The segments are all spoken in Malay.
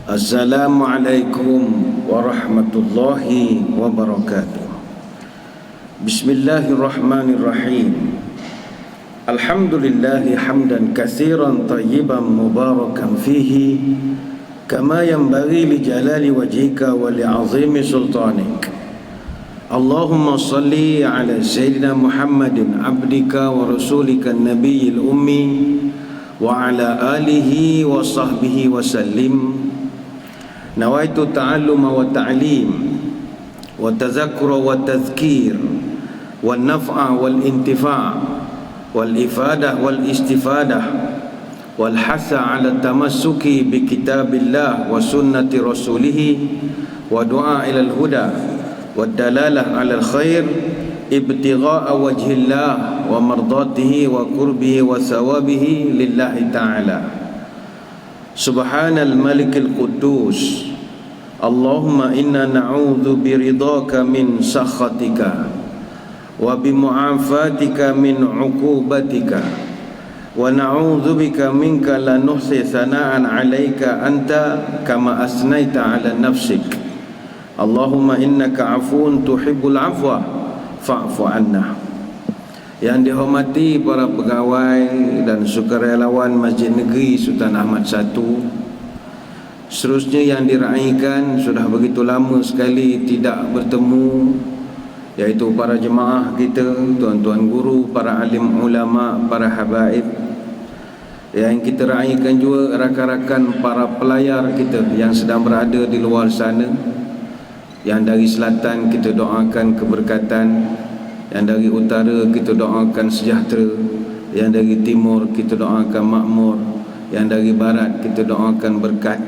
Assalamualaikum warahmatullahi wabarakatuh. Bismillahirrahmanirrahim. Alhamdulillahi hamdan katsiran tayyiban mubarakan fihi kama yanbaghi li jalali wajhika wa li 'azimi sultanik. Allahumma salli ala sayyidina Muhammadin abdika wa rasulika an-nabiyil ummi wa ala alihi wa sahbihi wa sallim. Nawaitu ta'alluma wa ta'lim wa tazakkura wa tazkir wa naf'a wal intifa' wal ifadah wal istifadah wal hasa ala tamassuki bi kitabillah wa sunnati rasulih wa du'a ila al huda wa dalalah ala al khair ibtigha'a wajhillah wa mardatihi wa qurbihi wa thawabihi lillahi ta'ala. Subhanal malikil quddus, Allahumma inna na'udzu biridhaka min sakhatika wa bimu'afatika min 'uqubatika wa na'udzu bika minka la nuhsi thana'an 'alaika anta kama asnaita 'ala nafsik. Allahumma innaka 'afuwun tuhibbul 'afwa fa'fu 'anna. Yang dihormati para pegawai dan sukarelawan Masjid Negeri Sultan Ahmad I, seterusnya yang diraikan sudah begitu lama sekali tidak bertemu, yaitu para jemaah kita, tuan-tuan guru, para alim ulama, para habaib. Yang kita raikan juga rakan-rakan para pelayar kita yang sedang berada di luar sana. Yang dari selatan kita doakan keberkatan, yang dari utara kita doakan sejahtera, yang dari timur kita doakan makmur, yang dari barat kita doakan berkat.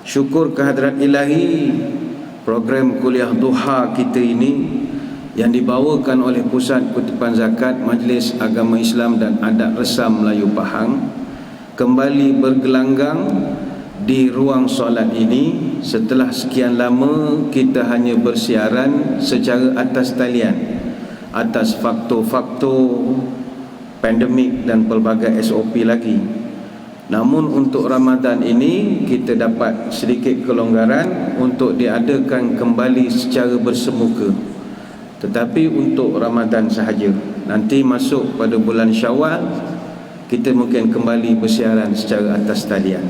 Syukur kehadrat ilahi, program kuliah duha kita ini yang dibawakan oleh Pusat Kutipan Zakat Majlis Agama Islam dan Adat Resam Melayu Pahang kembali bergelanggang di ruang solat ini setelah sekian lama kita hanya bersiaran secara atas talian atas faktor-faktor pandemik dan pelbagai SOP lagi. Namun untuk Ramadan ini kita dapat sedikit kelonggaran untuk diadakan kembali secara bersemuka. Tetapi untuk Ramadan sahaja. Nanti masuk pada bulan Syawal kita mungkin kembali bersiaran secara atas talian.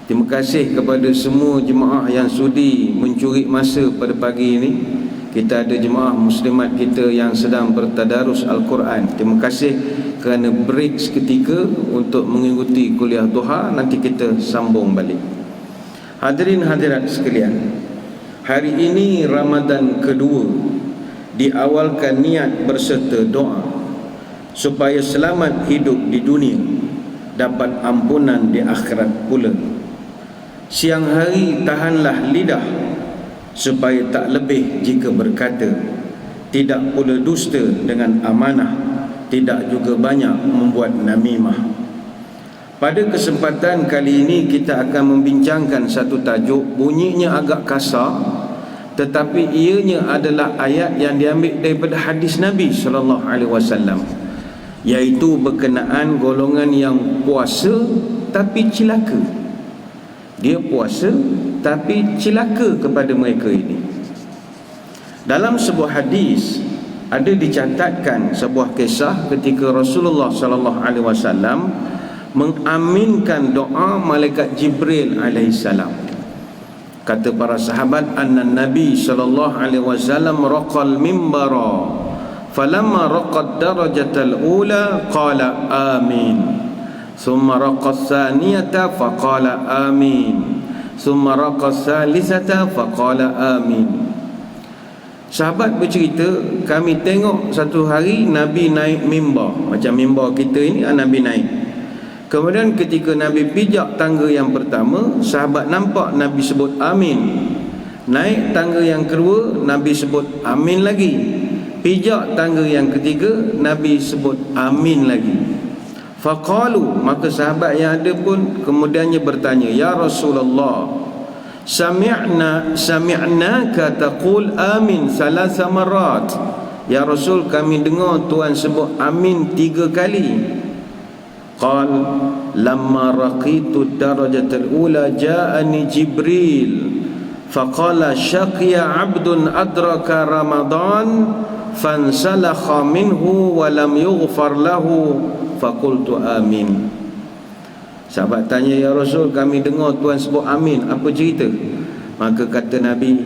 Terima kasih kepada semua jemaah yang sudi mencuri masa pada pagi ini. Kita ada jemaah muslimat kita yang sedang bertadarus Al-Quran. Terima kasih kerana break seketika untuk mengikuti kuliah duha. Nanti kita sambung balik. Hadirin hadirat sekalian, hari ini Ramadan kedua, diawalkan niat berserta doa supaya selamat hidup di dunia, dapat ampunan di akhirat pula. Siang hari tahanlah lidah supaya tak lebih jika berkata, tidak pula dusta dengan amanah, tidak juga banyak membuat namimah. Pada kesempatan kali ini kita akan membincangkan satu tajuk, bunyinya agak kasar tetapi ianya adalah ayat yang diambil daripada hadis Nabi SAW, iaitu berkenaan golongan yang puasa tapi cilaka. Dia puasa tapi cilaka kepada mereka ini. Dalam sebuah hadis ada dicatatkan sebuah kisah ketika Rasulullah SAW mengaminkan doa malaikat Jibril alaihissalam. Kata para sahabat, anna Nabi SAW raqal mimbara falamma raqad darajatal ula qala amin, thumma raqa tsaniyata faqala amin, thumma raqa tsalitsata faqala amin. Sahabat bercerita, kami tengok satu hari Nabi naik mimbar, macam mimbar kita ini, Nabi naik. Kemudian ketika Nabi pijak tangga yang pertama, sahabat nampak Nabi sebut amin. Naik tangga yang kedua, Nabi sebut amin lagi. Pijak tangga yang ketiga, Nabi sebut amin lagi. Faqalu, maka sahabat yang ada pun kemudiannya bertanya, ya Rasulullah, sami'naka taqul amin thalatha marat. Ya Rasul, kami dengar Tuhan sebut amin 3 kali. قال لما رقيت الدرجة الأولى جاءني جبريل فقال شقي عبد أدرك رمضان فانسلخ منه ولم يغفر له فقلت آمين. Sahabat tanya, ya Rasul, kami dengar Tuhan sebut amin, apa cerita? Maka kata Nabi,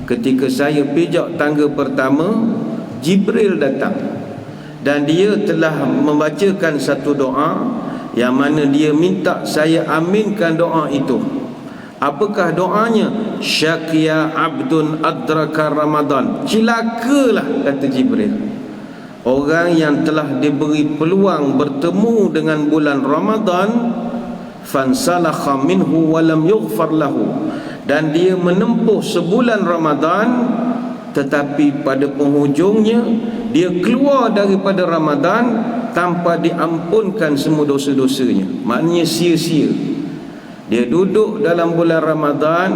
ketika saya pijak tangga pertama, Jibril datang dan dia telah membacakan satu doa yang mana dia minta saya aminkan doa itu. Apakah doanya? Syaqiya abdun adraka Ramadan. Cilakalah, kata Jibril, orang yang telah diberi peluang bertemu dengan bulan Ramadan, fansalakha minhu walam yughfar lahu, dan dia menempuh sebulan Ramadan tetapi pada penghujungnya dia keluar daripada Ramadan tanpa diampunkan semua dosa-dosanya. Maknanya sia-sia. Dia duduk dalam bulan Ramadan,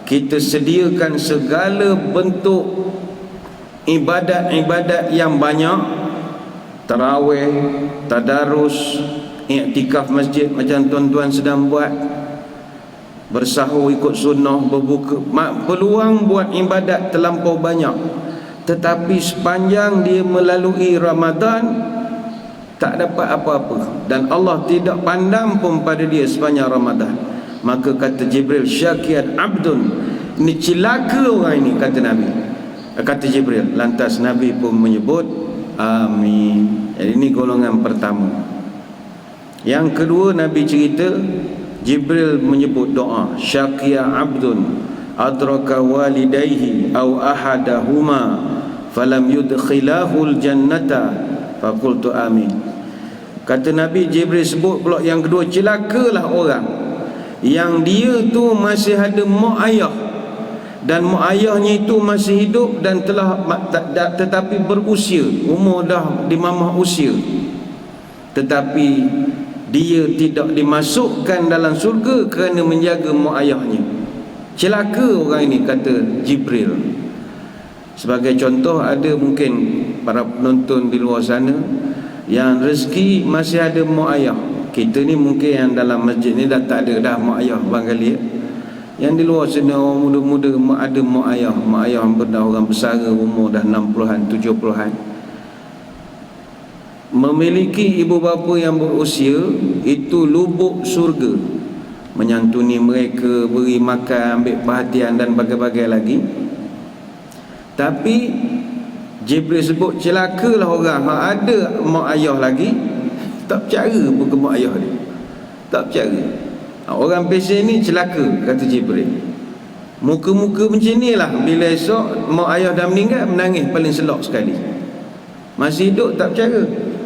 kita sediakan segala bentuk ibadat-ibadat yang banyak, tarawih, tadarus, iktikaf masjid macam tuan-tuan sedang buat, bersahur ikut sunnah, berbuka, peluang buat ibadat terlampau banyak. Tetapi sepanjang dia melalui Ramadan, tak dapat apa-apa, dan Allah tidak pandang pun pada dia sepanjang Ramadan. Maka kata Jibril, syaqiyan abdun, ini celaka orang ini, kata Nabi, kata Jibril. Lantas Nabi pun menyebut amin. Jadi ini golongan pertama. Yang kedua, Nabi cerita Jibril menyebut doa, syaqiya abdun adraka walidayhi aw ahadahuma falam yudkhilahul jannata faqultu amin. Kata Nabi, Jibril sebut pula yang kedua, celakalah orang yang dia tu masih ada mak ayah, dan mak ayahnya itu masih hidup dan telah tetapi berusia, umur dah di mamah usia, tetapi dia tidak dimasukkan dalam surga kerana menjaga mak ayahnya. Celaka orang ini, kata Jibril. Sebagai contoh, ada mungkin para penonton di luar sana yang rezeki masih ada mak ayah. Kita ni mungkin yang dalam masjid ni dah tak ada dah mak ayah barangkali. Yang di luar sana orang muda-muda ada mak ayah yang dah orang besar, umur dah 60-an, 70-an. Memiliki ibu bapa yang berusia itu lubuk surga, menyantuni mereka, beri makan, ambil perhatian dan bagai-bagai lagi. Tapi Jibril sebut celakalah orang yang ada mak ayah lagi, tak percaya pun ke mak ayah dia, tak percaya. Orang pesen ni celaka, kata Jibril. Muka-muka macam ni lah, bila esok mak ayah dah meninggal, menangis paling selok sekali. Masih hidup tak percaya,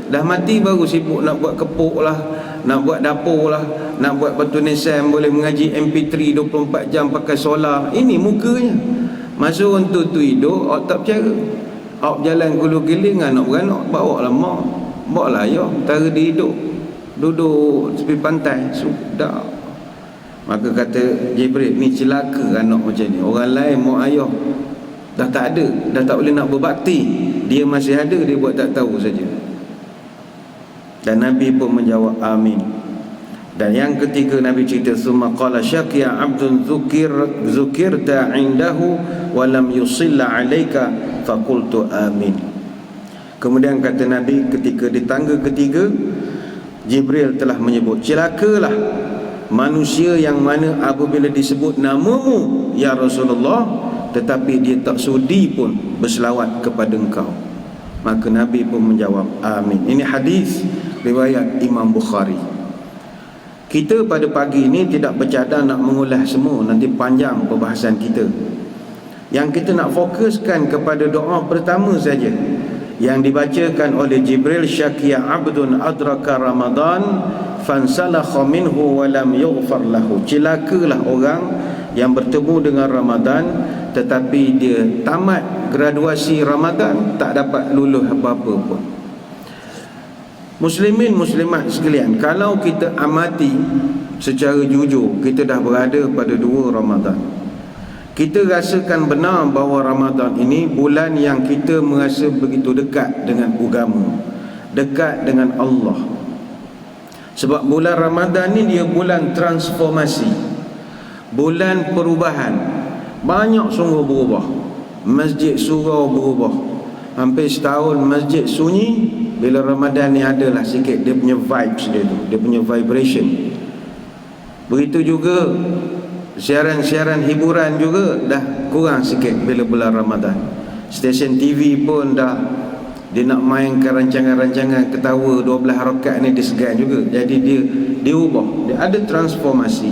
dah mati baru sibuk nak buat kepuk lah, nak buat dapur lah, nak buat batu nisan, boleh mengaji MP3 24 jam pakai solar. Ini mukanya. Masa orang tu hidup, awak tak percaya. Awak jalan kulu-giling, anak beranak, bawa lah mak, bawa lah ayah, tara dia hidup, duduk tepi pantai, sudah. Maka kata Jibril, ni celaka anak macam ni. Orang lain mak ayah dah tak ada, dah tak boleh nak berbakti, dia masih ada, dia buat tak tahu saja. Dan Nabi pun menjawab amin. Dan yang ketiga, Nabi cerita, summa qala syaqiya abdun zukirta indahu wa lam yusilla alaika faqultu amin. Kemudian kata Nabi, ketika di tangga ketiga, Jibril telah menyebut, celakalah manusia yang mana apabila disebut namamu ya Rasulullah, tetapi dia tak sudi pun berselawat kepada engkau. Maka Nabi pun menjawab amin. Ini hadis riwayat Imam Bukhari. Kita pada pagi ini tidak bercadang nak mengulas semua, nanti panjang perbahasan kita. Yang kita nak fokuskan kepada doa pertama saja yang dibacakan oleh Jibril, syaqiya abdun adraka Ramadan fansalakha minhu wa lam yughfar lahu. Celakalah orang yang bertemu dengan Ramadan tetapi dia tamat graduasi Ramadan, tak dapat lulus apa-apa pun. Muslimin muslimat sekalian, kalau kita amati secara jujur, kita dah berada pada 2 Ramadan. Kita rasakan benar bahawa Ramadan ini bulan yang kita merasa begitu dekat dengan agama, dekat dengan Allah. Sebab bulan Ramadan ni dia bulan transformasi, bulan perubahan. Banyak sungguh berubah. Masjid surau berubah. Hampir setahun masjid sunyi. Bila Ramadan ni adalah sikit dia punya vibes dia tu, dia punya vibration. Begitu juga siaran-siaran hiburan juga dah kurang sikit bila bulan Ramadan. Stesen TV pun dah, dia nak mainkan rancangan-rancangan ketawa 12 rakaat ni dia segan juga. Jadi dia ubah, dia ada transformasi.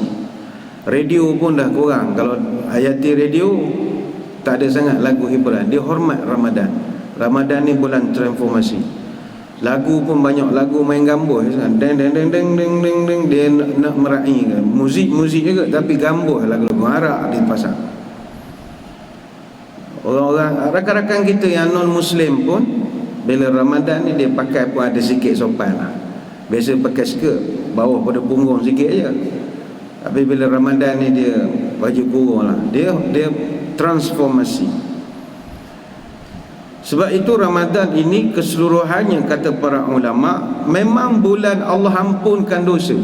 Radio pun dah kurang. Kalau hayati radio tak ada sangat lagu hiburan. Dia hormat Ramadan. Ramadan ni bulan transformasi. Lagu pun banyak lagu main gambuh kan. Deng deng deng deng deng deng deng, dia nak meraih kan. Muzik juga tapi gambuh lagu-lagu Arab dipasang. Orang-orang rakan-rakan kita yang non muslim pun bila Ramadan ni dia pakai pun ada sikit sopan lah. Biasa pakai skirt bawah pada punggung sikit je. Tapi bila Ramadan ni dia baju kurung lah. Dia transformasi. Sebab itu Ramadan ini keseluruhannya kata para ulama memang bulan Allah ampunkan dosa.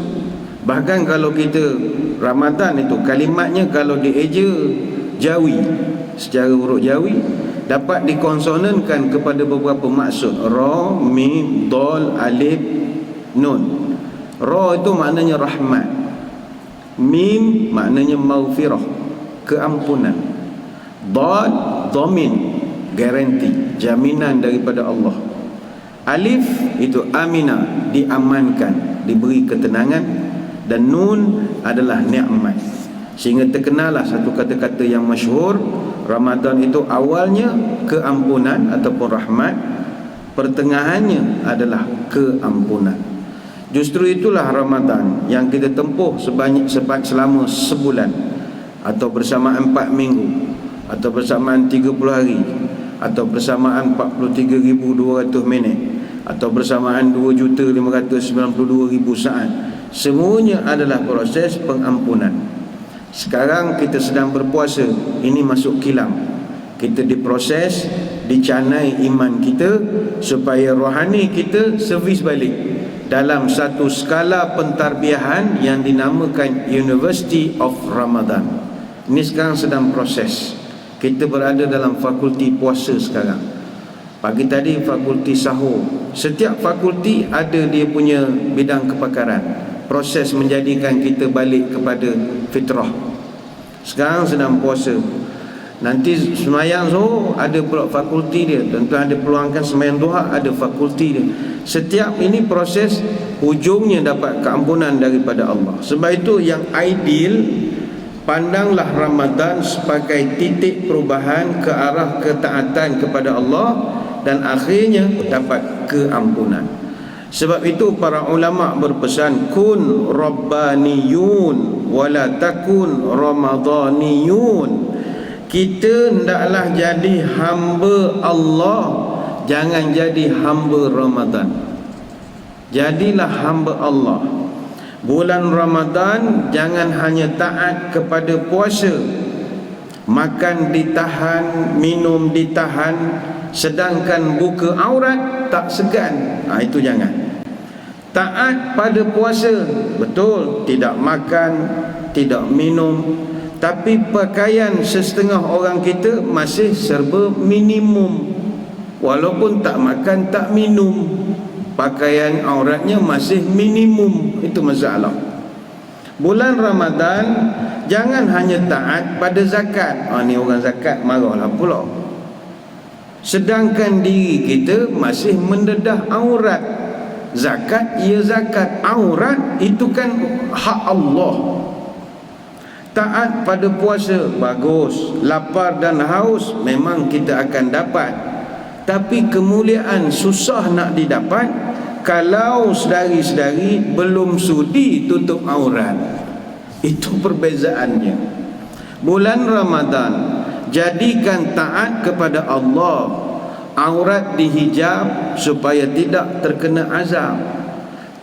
Bahkan kalau kita Ramadan itu kalimatnya kalau dieja jawi secara huruf jawi dapat dikonsonankan kepada beberapa maksud. Ra, mim, dal, alif, nun. Ra itu maknanya rahmat. Mim maknanya maghfirah, keampunan. Dal, dhamin, garanti, jaminan daripada Allah. Alif itu amina, diamankan, diberi ketenangan. Dan nun adalah nikmat. Sehingga terkenalah satu kata-kata yang masyhur, Ramadan itu awalnya keampunan ataupun rahmat, pertengahannya adalah keampunan. Justru itulah Ramadan yang kita tempuh selama sebulan, atau bersamaan 4 minggu, atau bersamaan 30 hari, atau bersamaan 43,200 minit, atau bersamaan 2,592,000 saat. Semuanya adalah proses pengampunan. Sekarang kita sedang berpuasa, ini masuk kilam. Kita diproses, dicanai iman kita supaya rohani kita servis balik dalam satu skala pentarbiahan yang dinamakan University of Ramadan. Ini sekarang sedang proses. Kita berada dalam fakulti puasa sekarang. Pagi tadi fakulti sahur. Setiap fakulti ada dia punya bidang kepakaran. Proses menjadikan kita balik kepada fitrah. Sekarang sedang puasa. Nanti semayang zuhur ada pula fakulti dia. Tentu ada peluangkan semayang duha ada fakulti dia. Setiap ini proses ujungnya dapat keampunan daripada Allah. Sebab itu yang ideal, pandanglah Ramadan sebagai titik perubahan ke arah ketaatan kepada Allah dan akhirnya dapat keampunan. Sebab itu para ulama berpesan, kun rabbaniyun wala takun ramadaniyun. Kita hendaklah jadi hamba Allah, jangan jadi hamba Ramadan. Jadilah hamba Allah. Bulan Ramadan jangan hanya taat kepada puasa, makan ditahan, minum ditahan, sedangkan buka aurat tak segan. Itu jangan. Taat pada puasa, betul, tidak makan, tidak minum, tapi pakaian setengah orang kita masih serba minimum. Walaupun tak makan, tak minum, pakaian auratnya masih minimum. Itu masalah. Bulan Ramadan jangan hanya taat pada zakat. Ni orang zakat marahlah pula. Sedangkan diri kita masih mendedah aurat. Zakat ia zakat, aurat itu kan hak Allah. Taat pada puasa bagus, lapar dan haus memang kita akan dapat. Tapi kemuliaan susah nak didapat kalau sedari-sedari belum sudi tutup aurat. Itu perbezaannya. Bulan Ramadan jadikan taat kepada Allah, aurat dihijab supaya tidak terkena azab.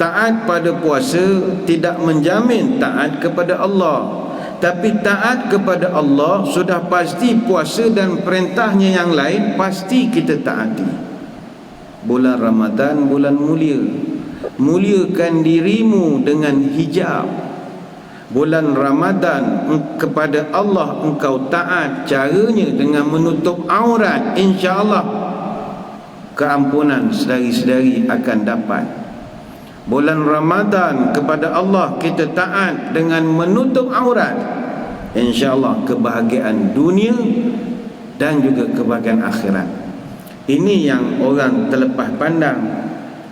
Taat pada puasa tidak menjamin taat kepada Allah, tapi taat kepada Allah sudah pasti puasa dan perintahnya yang lain pasti kita taati. Bulan Ramadan bulan mulia. muliakan dirimu dengan hijab. Bulan Ramadan kepada Allah engkau taat, caranya dengan menutup aurat, insya-Allah keampunan sedari-sedari akan dapat. Bulan Ramadan kepada Allah kita taat dengan menutup aurat, insya-Allah kebahagiaan dunia dan juga kebahagiaan akhirat. Ini yang orang terlepas pandang.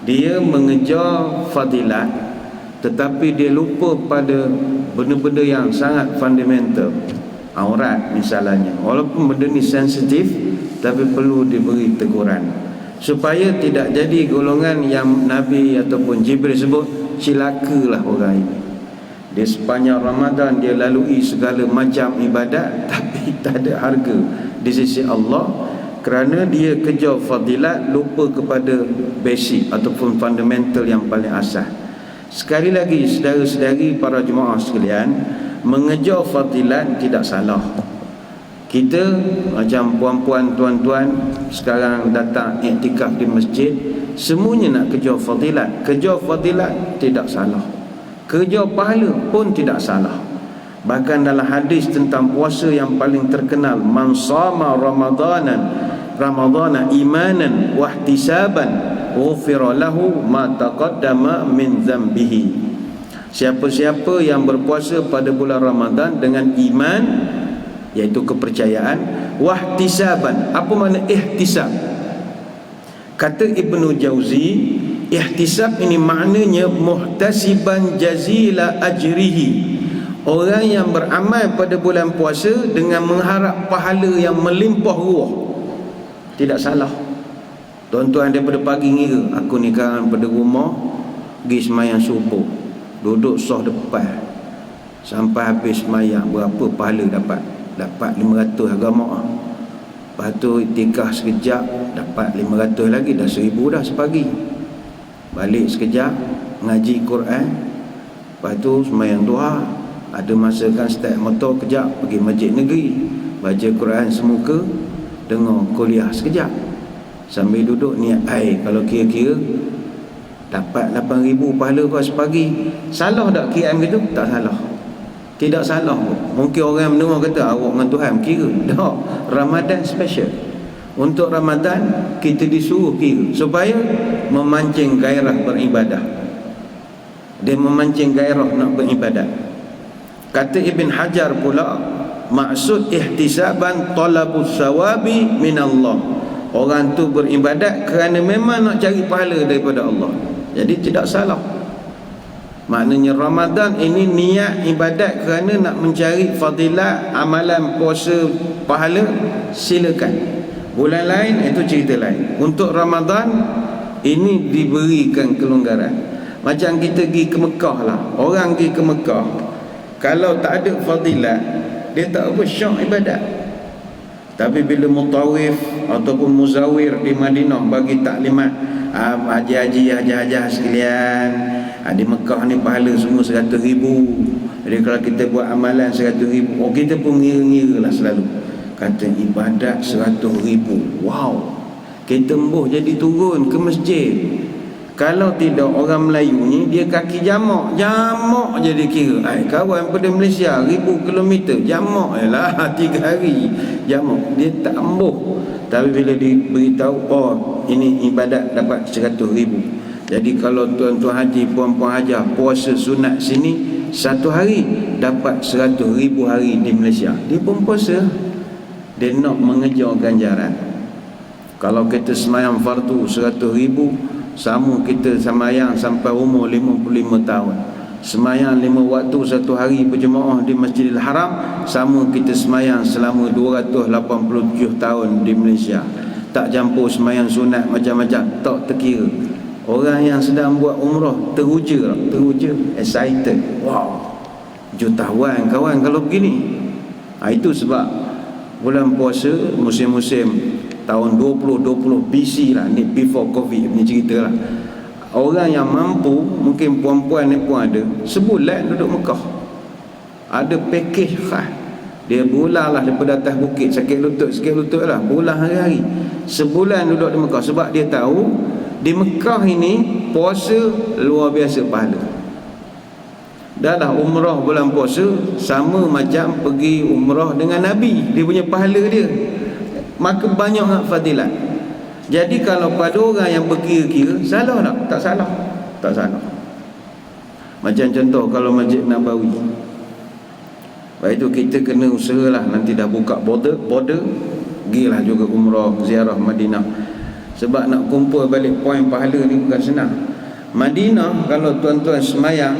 Dia mengejar fadilat, tetapi dia lupa pada benda-benda yang sangat fundamental. Aurat misalnya, walaupun benda ni sensitif, tapi perlu diberi teguran supaya tidak jadi golongan yang Nabi ataupun Jibril sebut cilakalah orang ini. Dia sepanjang Ramadan dia lalui segala macam ibadat, tapi tak ada harga di sisi Allah, kerana dia kejar fadilat, lupa kepada basic ataupun fundamental yang paling asas. Sekali lagi saudara-saudari para jemaah sekalian, mengejar fadilat tidak salah. Kita macam puan-puan, tuan-tuan sekarang datang iktikaf di masjid, semuanya nak kejar fadilat. Kejar fadilat tidak salah, kejar pahala pun tidak salah. Bahkan dalam hadis tentang puasa yang paling terkenal, man shama ramadana imanan wa ihtisaban ghufira lahu ma taqaddama min dhanbihi. Siapa-siapa yang berpuasa pada bulan Ramadan dengan iman, iaitu kepercayaan, wa ihtisaban. Apa makna ihtisab? Kata Ibnu Jauzi, ihtisab ini maknanya muhtasiban jazila ajrihi. Orang yang beramal pada bulan puasa dengan mengharap pahala yang melimpah ruah. Tidak salah. Tuan-tuan daripada pagi ngira, aku ni kan pada rumah pergi semayang subuh, duduk soh depan sampai habis semayang, berapa pahala dapat? Dapat 500 agama. Lepas tu iktikaf sekejap, dapat 500 lagi, dah 1000 dah sepagi. Balik sekejap, ngaji Quran. Lepas tu semayang duha. Ada masa kan start motor kejap, pergi masjid negeri, baca Quran semuka, dengar kuliah sekejap, sambil duduk niat air. Kalau kira-kira dapat 8,000 pahala kau sepagi. Salah tak kira gitu? Tak salah, tidak salah pun. Mungkin orang yang mendengar kata awak dengan Tuhan kira. Tak, Ramadan special. Untuk Ramadan kita disuruh kira supaya memancing gairah beribadah. Dia memancing gairah nak beribadat. Kata Ibn Hajar pula, maksud ihtisaban talabus sawabi minallah. Orang tu beribadat kerana memang nak cari pahala daripada Allah. Jadi tidak salah. Maknanya Ramadan ini niat ibadat kerana nak mencari fadilat amalan puasa pahala, silakan. Bulan lain itu cerita lain. Untuk Ramadan ini diberikan kelonggaran. Macam kita pergi ke Mekah lah. Orang pergi ke Mekah, kalau tak ada fadilat, dia tak apa syok ibadat. Tapi bila mutawif ataupun muzawir di Madinah bagi taklimat, haji-haji sekalian, di Mekah ni pahala semua 100,000. Jadi kalau kita buat amalan 100,000, kita pun ngira-ngira lah selalu. Kata ibadat 100,000, wow, kita embuh jadi turun ke masjid. Kalau tidak, orang Melayu ni dia kaki jamak jadi kira. Kawan pada Malaysia 1000 kilometer jamak lah 3 hari jamak, dia tak embuh. Tapi bila diberitahu, oh ini ibadat dapat 100,000. Jadi kalau tuan-tuan haji, puan-puan hajah puasa sunat sini 1 hari dapat 100,000 hari di Malaysia. Dia pun puasa, dia nak mengejar ganjaran. Kalau kita semayang fardu 100,000, sama kita semayang sampai umur 55 tahun. Semayang 5 waktu 1 hari berjemaah di Masjidil Haram, sama kita semayang selama 287 tahun di Malaysia. Tak campur semayang sunat macam-macam, tak terkira. Orang yang sedang buat umrah teruja, excited. Wow, jutawan kawan kalau begini. Itu sebab bulan puasa musim-musim tahun 2020 BC lah, ni before COVID punya cerita lah. Orang yang mampu, mungkin puan-puan ni pun ada, sebulan duduk Mekah, ada package khas. Dia bulan lah daripada atas bukit, sakit lutut lah, bulan hari-hari, sebulan duduk di Mekah. Sebab dia tahu di Mekah ini puasa luar biasa pahala. Dah umrah bulan puasa sama macam pergi umrah dengan Nabi, dia punya pahala dia. Maka banyak hak fadilat. Jadi kalau pada orang yang berkira-kira, salah tak? Tak salah. Tak salah. Macam contoh kalau Masjid Nabawi, lepas itu kita kena usahalah, nanti dah buka border, pergilah juga umrah, ziarah Madinah. Sebab nak kumpul balik poin pahala ni bukan senang. Madinah, kalau tuan-tuan semayang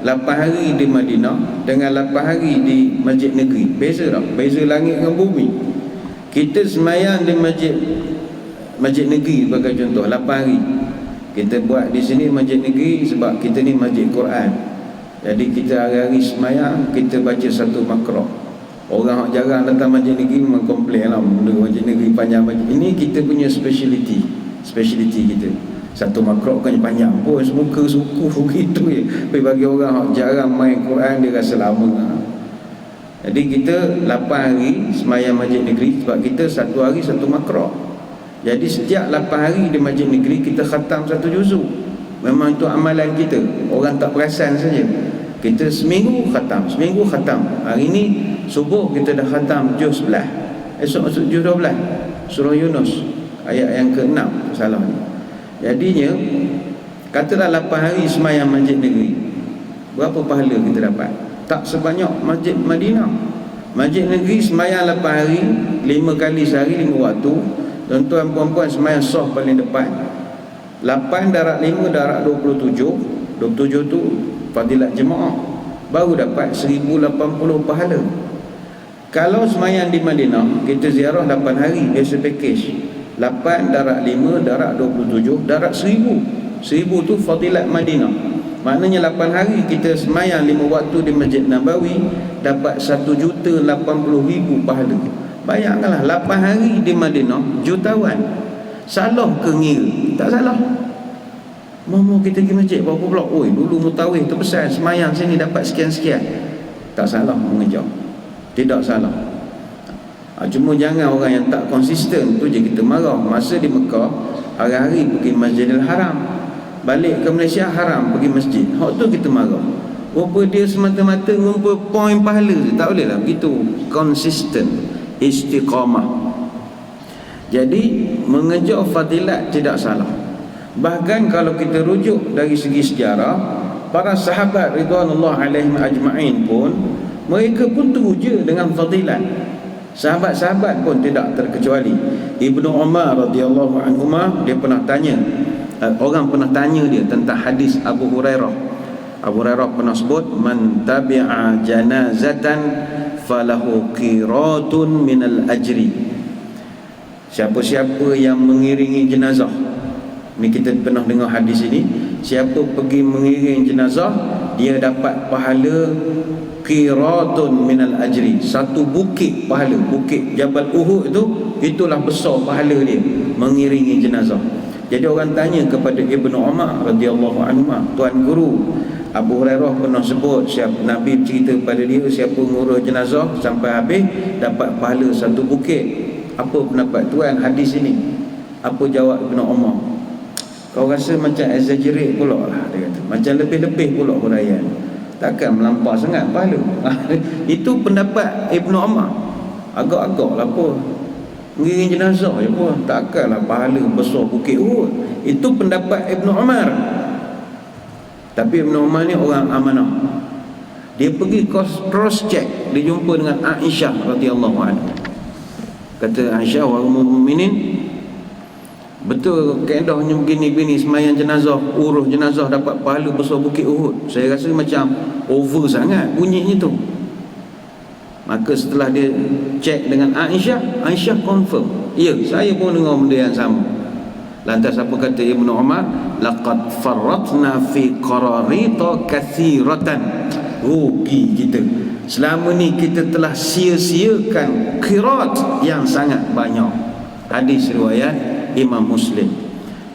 8 hari di Madinah dengan 8 hari di Masjid Negeri, beza tak? Beza langit dengan bumi. Kita semayang di Masjid Negeri sebagai contoh 8 hari. Kita buat di sini Masjid Negeri sebab kita ni Masjid Quran. Jadi kita hari-hari semayang, kita baca satu makrah. Orang yang jarang datang Masjid Negeri memang komplain lah, Masjid Negeri panjang. Ini kita punya speciality kita. Satu makrah bukan panjang pun, semuka suku begitu je. Tapi bagi orang yang jarang main Quran, dia rasa lama. Jadi kita 8 hari semayang Masjid Negeri sebab kita satu hari satu makrah. Jadi setiap 8 hari di Masjid Negeri kita khatam satu juzuk. Memang itu amalan kita. Orang tak perasan saja. Kita seminggu khatam. Hari ni subuh kita dah khatam juz 11. Esok masuk juz 12. Surah Yunus ayat yang ke-6, salah ni. Jadinya katalah 8 hari semayang Masjid Negeri, berapa pahala kita dapat? Tak sebanyak Masjid Madinah. Masjid Negeri semayang 8 hari, 5 kali sehari, 5 waktu. Tuan-tuan puan-puan semayang sah paling depan. 8 darab 5 darab 27. 27 tu fadilat jemaah, baru dapat 1080 pahala. Kalau semayang di Madinah, kita ziarah 8 hari, biasa package 8 darab 5 darab 27 darab 1000. 1000 tu fadilat Madinah. Maknanya 8 hari kita semayang 5 waktu di Masjid Nabawi, dapat 1,80,000 pahala. Bayangkanlah 8 hari di Madinah, jutawan. Salah ke ngira? Tak salah. Mama kita pergi masjid berapa blok? Oi, dulu mutawih terpesan semayang sini dapat sekian-sekian. Tak salah mengejar. Tidak salah. Cuma jangan orang yang tak konsisten tu je kita marah. Masa di Mekah, hari-hari pergi Masjidil Haram, balik ke Malaysia haram pergi masjid. Hak tu kita marah. Rupa dia semata-mata ngumpul poin pahala. Tak boleh lah begitu. Konsisten, istiqamah. Jadi mengejar fadilat tidak salah. Bahkan kalau kita rujuk dari segi sejarah, para sahabat ridwanullah alaihim ajma'in pun, mereka pun teruja dengan fadilat. Sahabat-sahabat pun tidak terkecuali. Ibnu Umar radhiyallahu anhuma, dia pernah tanya, orang pernah tanya dia tentang hadis Abu Hurairah. Abu Hurairah pernah sebut, man tabi'a janazatan falahu qiratun minal ajri. Siapa-siapa yang mengiringi jenazah, ni kita pernah dengar hadis ini, siapa pergi mengiring jenazah, dia dapat pahala qiratun minal ajri, satu bukit pahala. Bukit Jabal Uhud tu, itulah besar pahala dia mengiringi jenazah. Jadi orang tanya kepada Ibnu Umar radhiyallahu anhu, tuan guru Abu Hurairah pernah sebut, siapa Nabi cerita pada dia, siapa ngurus jenazah sampai habis dapat pahala satu bukit. Apa pendapat tuan hadis ini? Apa jawab Ibnu Umar? Kau rasa macam exaggerate pula lah, dia kata. Macam lebih-lebih pula huraian. Takkan melampau sangat pahala. Itu pendapat Ibnu Umar. Agak-agak lah apa, mengiring jenazah je pun, takkanlah pahala besar bukit Uhud. Itu pendapat Ibnu Umar. Tapi Ibnu Umar ni orang amanah. Dia pergi cross check, dia jumpa dengan Aisyah radhiyallahu anha. Kata Aisyah, wa ummul mukminin, betul kaedahnya begini-begini semayang jenazah, urus jenazah dapat pahala besar bukit Uhud? Saya rasa macam over sangat bunyinya tu. Maka setelah dia cek dengan Aisyah, Aisyah confirm, ya, saya pun dengar benda yang sama. Lantas apa kata Ibnu Umar? Laqad farratna fi qararita kathiratan. Rugi kita, selama ni kita telah sia-siakan qirat yang sangat banyak. Hadis riwayat Imam Muslim.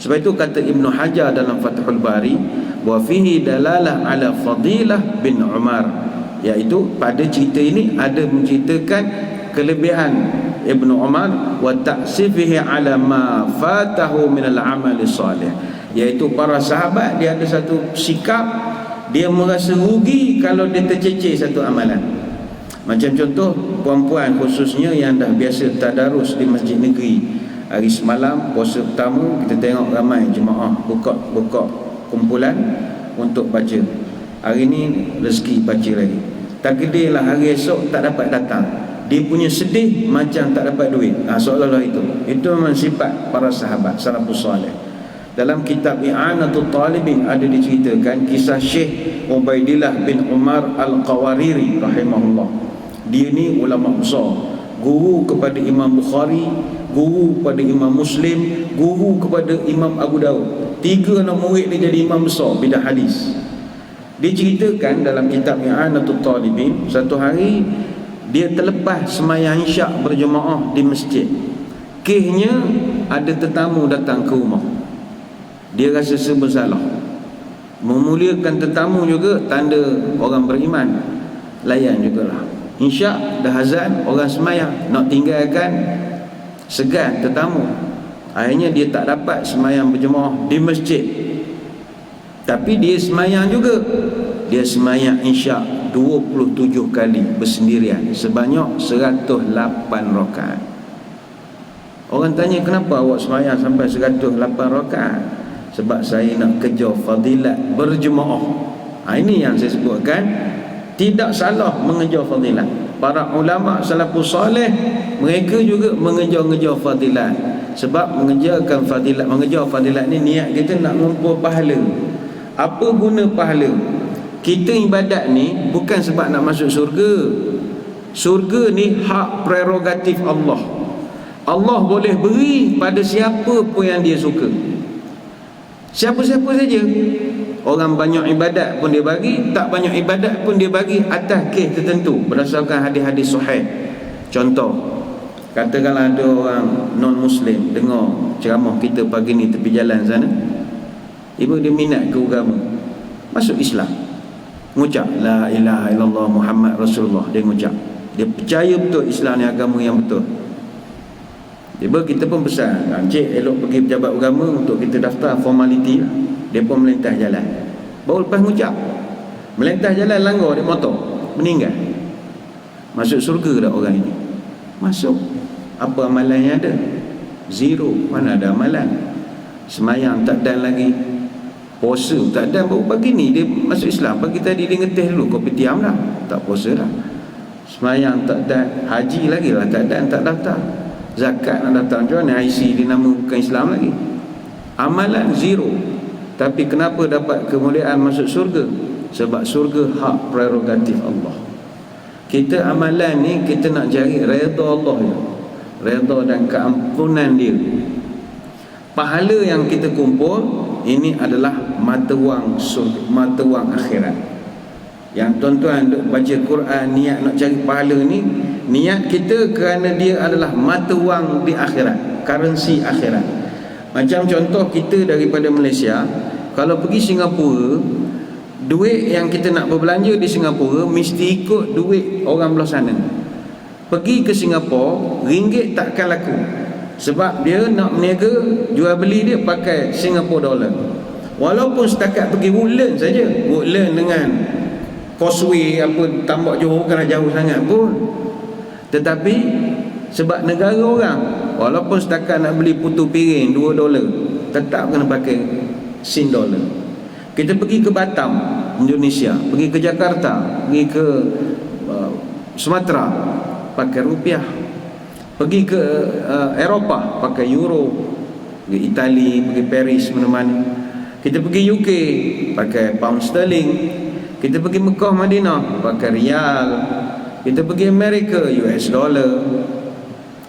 Sebab itu kata Ibnu Hajar dalam Fathul Bari, wa fihi dalalah ala fadilah bin Umar, iaitu pada cerita ini ada menceritakan kelebihan Ibnu Umar wa ta'sifihi ala ma fatahu min al-amal salih, iaitu para sahabat dia ada satu sikap, dia merasa rugi kalau dia tercecer satu amalan. Macam contoh puan-puan khususnya yang dah biasa tadarus di masjid negeri, hari semalam puasa pertama kita tengok ramai jemaah buka kumpulan untuk baca. Hari ni rezeki baca lagi, takdirlah hari esok tak dapat datang, dia punya sedih macam tak dapat duit. Seolah-olah itu memang sifat para sahabat salafus salih. Dalam kitab I'anatul Talibin ada diceritakan kisah Syekh Ubaidillah bin Umar Al-Qawariri rahimahullah. Dia ni ulama besar, guru kepada Imam Bukhari, guru kepada Imam Muslim, guru kepada Imam Abu Daud. 3 anak murid dia jadi imam besar bidang hadis. Dia ceritakan dalam kitab I'anatul Talibin, satu hari dia terlepas sembahyang isyak berjemaah di masjid. Kehnya ada tetamu datang ke rumah. Dia rasa serba salah. Memuliakan tetamu juga tanda orang beriman. Layan jugalah. Isyak dah azan, orang sembahyang, nak tinggalkan segan tetamu. Akhirnya dia tak dapat sembahyang berjemaah di masjid. Tapi dia sembahyang juga. Dia sembahyang isyak 27 kali bersendirian sebanyak 108 rakaat. Orang tanya, kenapa awak sembahyang sampai 108 rakaat? Sebab saya nak kejar fadilat berjemaah. Ini yang saya sebutkan, tidak salah mengejar fadilat. Para ulama salafus salih mereka juga mengejar-ngejar fadilat. Sebab mengejar fadilat ni niat kita nak mengumpul pahala. Apa guna pahala? Kita ibadat ni bukan sebab nak masuk syurga. Syurga ni hak prerogatif Allah. Allah boleh beri pada siapa pun yang dia suka. Siapa-siapa saja. Orang banyak ibadat pun dia bagi, tak banyak ibadat pun dia bagi atas kes tertentu berdasarkan hadis-hadis sahih. Contoh, katakanlah ada orang non-Muslim dengar ceramah kita pagi ni tepi jalan sana, ibu dia minat ke agama, masuk Islam, mengucap la ilaha illallah Muhammad Rasulullah, dia mengucap, dia percaya betul Islam ni agama yang betul. Tiba kita pun pesan, Encik elok pergi pejabat agama untuk kita daftar formaliti lah. Dia pun melintas jalan, baru lepas mengucap, melintas jalan langgar dia motor, meninggal. Masuk surga dah orang ini? Masuk. Apa amalan yang ada? Zero. Mana ada amalan? Semayang tak dan lagi, puasa tak dan, baru pagi ni dia masuk Islam. Pagi tadi dia ngeteh dulu kopi tiam dah, tak puasa dah. Semayang tak dan, haji lagi lah tak dan, tak daftar. Zakat nak daftar macam mana? IC dia nama bukan Islam lagi. Amalan zero. Tapi kenapa dapat kemuliaan masuk surga? Sebab surga hak prerogatif Allah. Kita amalan ni kita nak cari redha Allah je, redha dan keampunan dia. Pahala yang kita kumpul ini adalah mata wang surga, mata wang akhirat. Yang tuan-tuan duk baca Quran, niat nak cari pahala ni, niat kita kerana dia adalah mata wang di akhirat, currency akhirat. Macam contoh kita daripada Malaysia, kalau pergi Singapura, duit yang kita nak berbelanja di Singapura mesti ikut duit orang belah sana. Pergi ke Singapura, ringgit takkan laku, sebab dia nak meniaga, jual beli dia pakai Singapore dollar. Walaupun setakat pergi Woodland saja, Woodland dengan Causeway apa Tambak Johor kan jauh sangat pun, tetapi sebab negara orang, walaupun setakat nak beli putu piring $2, tetap kena pakai Sing dollar. Kita pergi ke Batam, Indonesia, pergi ke Jakarta, pergi ke Sumatera, pakai rupiah. Pergi ke Eropah, pakai euro. Pergi Itali, pergi Paris, mana-mana. Kita pergi UK, pakai pound sterling. Kita pergi Mekah, Madinah, pakai rial. Kita pergi Amerika, US dollar.